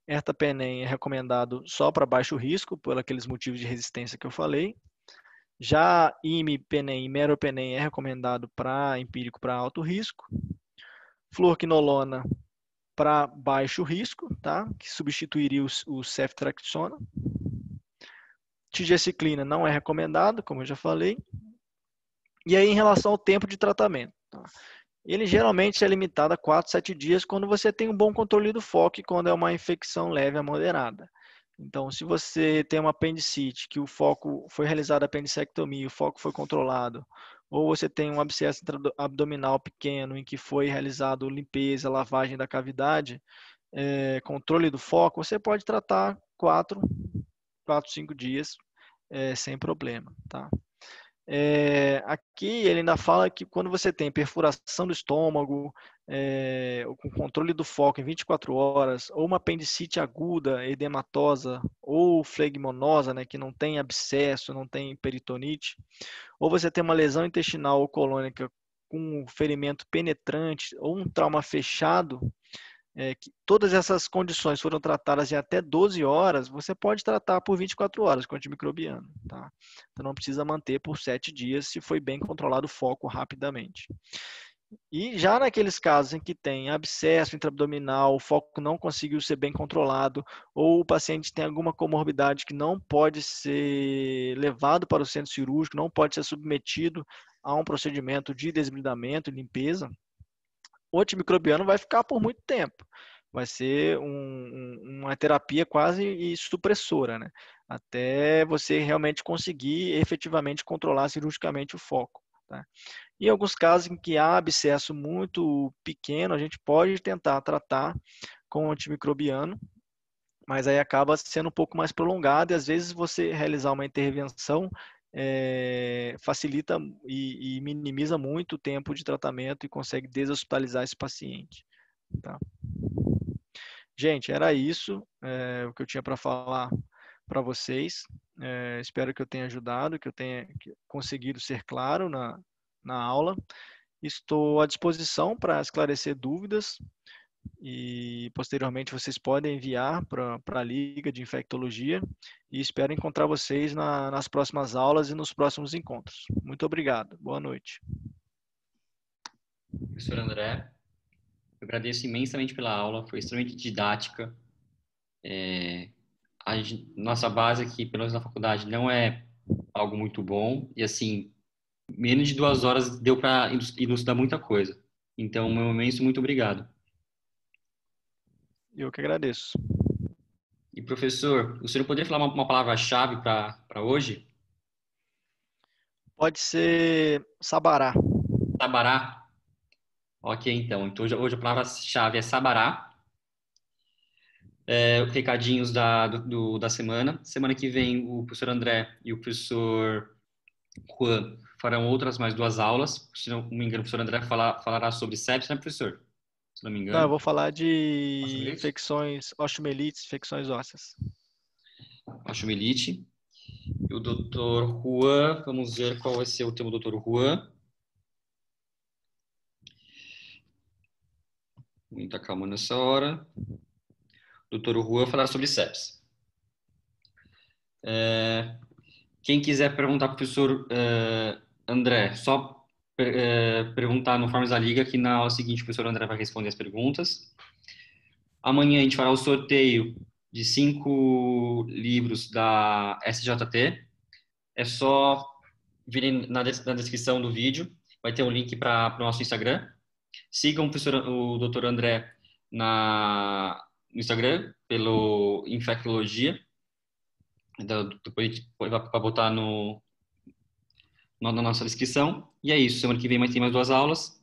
ertapenem é recomendado só para baixo risco, por aqueles motivos de resistência que eu falei. Já imipenem e meropenem é recomendado para empírico para alto risco. Fluorquinolona para baixo risco, tá? Que substituiria o ceftriaxona. Tigeciclina não é recomendado, como eu já falei. E aí, em relação ao tempo de tratamento, tá? Ele geralmente é limitado a 4, 7 dias quando você tem um bom controle do foco e quando é uma infecção leve a moderada. Então, se você tem uma apendicite, que o foco foi realizada a apendicectomia, o foco foi controlado, ou você tem um abscesso abdominal pequeno em que foi realizado limpeza, lavagem da cavidade, controle do foco, você pode tratar 4, 5 dias sem problema, tá? Aqui ele ainda fala que quando você tem perfuração do estômago, com controle do foco em 24 horas, ou uma apendicite aguda, edematosa, ou flegmonosa, né, que não tem abscesso, não tem peritonite, ou você tem uma lesão intestinal ou colônica com um ferimento penetrante, ou um trauma fechado, que todas essas condições foram tratadas em até 12 horas, você pode tratar por 24 horas com antimicrobiano, tá? Então não precisa manter por 7 dias se foi bem controlado o foco rapidamente. E já naqueles casos em que tem abscesso intraabdominal, o foco não conseguiu ser bem controlado, ou o paciente tem alguma comorbidade que não pode ser levado para o centro cirúrgico, não pode ser submetido a um procedimento de desbridamento e limpeza, o antimicrobiano vai ficar por muito tempo. Vai ser uma terapia quase supressora, né? Até você realmente conseguir efetivamente controlar cirurgicamente o foco. Tá? Em alguns casos em que há abscesso muito pequeno, a gente pode tentar tratar com antimicrobiano, mas aí acaba sendo um pouco mais prolongado e às vezes você realizar uma intervenção facilita e minimiza muito o tempo de tratamento e consegue deshospitalizar esse paciente. Tá? Gente, era isso o que eu tinha para falar para vocês. Espero que eu tenha ajudado, que eu tenha conseguido ser claro na aula. Estou à disposição para esclarecer dúvidas e posteriormente vocês podem enviar para a Liga de Infectologia e espero encontrar vocês nas próximas aulas e nos próximos encontros. Muito obrigado. Boa noite. Professor André, eu agradeço imensamente pela aula, foi extremamente didática. Nossa base aqui, pelo menos na faculdade, não é algo muito bom e assim, menos de 2 horas deu para elucidar muita coisa. Então, meu imenso muito obrigado. Eu que agradeço. E, professor, o senhor poderia falar uma palavra-chave para hoje? Pode ser Sabará. Sabará. Ok, então. Então, hoje a palavra-chave é Sabará. Recadinhos da semana. Semana que vem, o professor André e o professor Juan farão outras mais 2 aulas. Se não me engano, o professor André falará sobre sepsis, né, professor? Se não me Não, eu engano. vou falar de Osteomielite? infecções, osteomielites, infecções ósseas. Osteomielite. E o doutor Juan, vamos ver qual vai ser o tema do doutor Juan. Muita calma nessa hora. Doutor Juan falará sobre sepsis. Quem quiser perguntar para o professor André, só perguntar no Forms da Liga, que na aula seguinte o professor André vai responder as perguntas. Amanhã a gente fará o sorteio de 5 livros da SJT. É só virem na descrição do vídeo, vai ter um link para o nosso Instagram. Sigam o Dr. André no Instagram, pelo Infectologia. Depois vai botar na nossa descrição. E é isso. Semana que vem tem mais 2 aulas.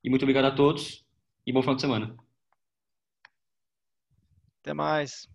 E muito obrigado a todos. E bom final de semana. Até mais.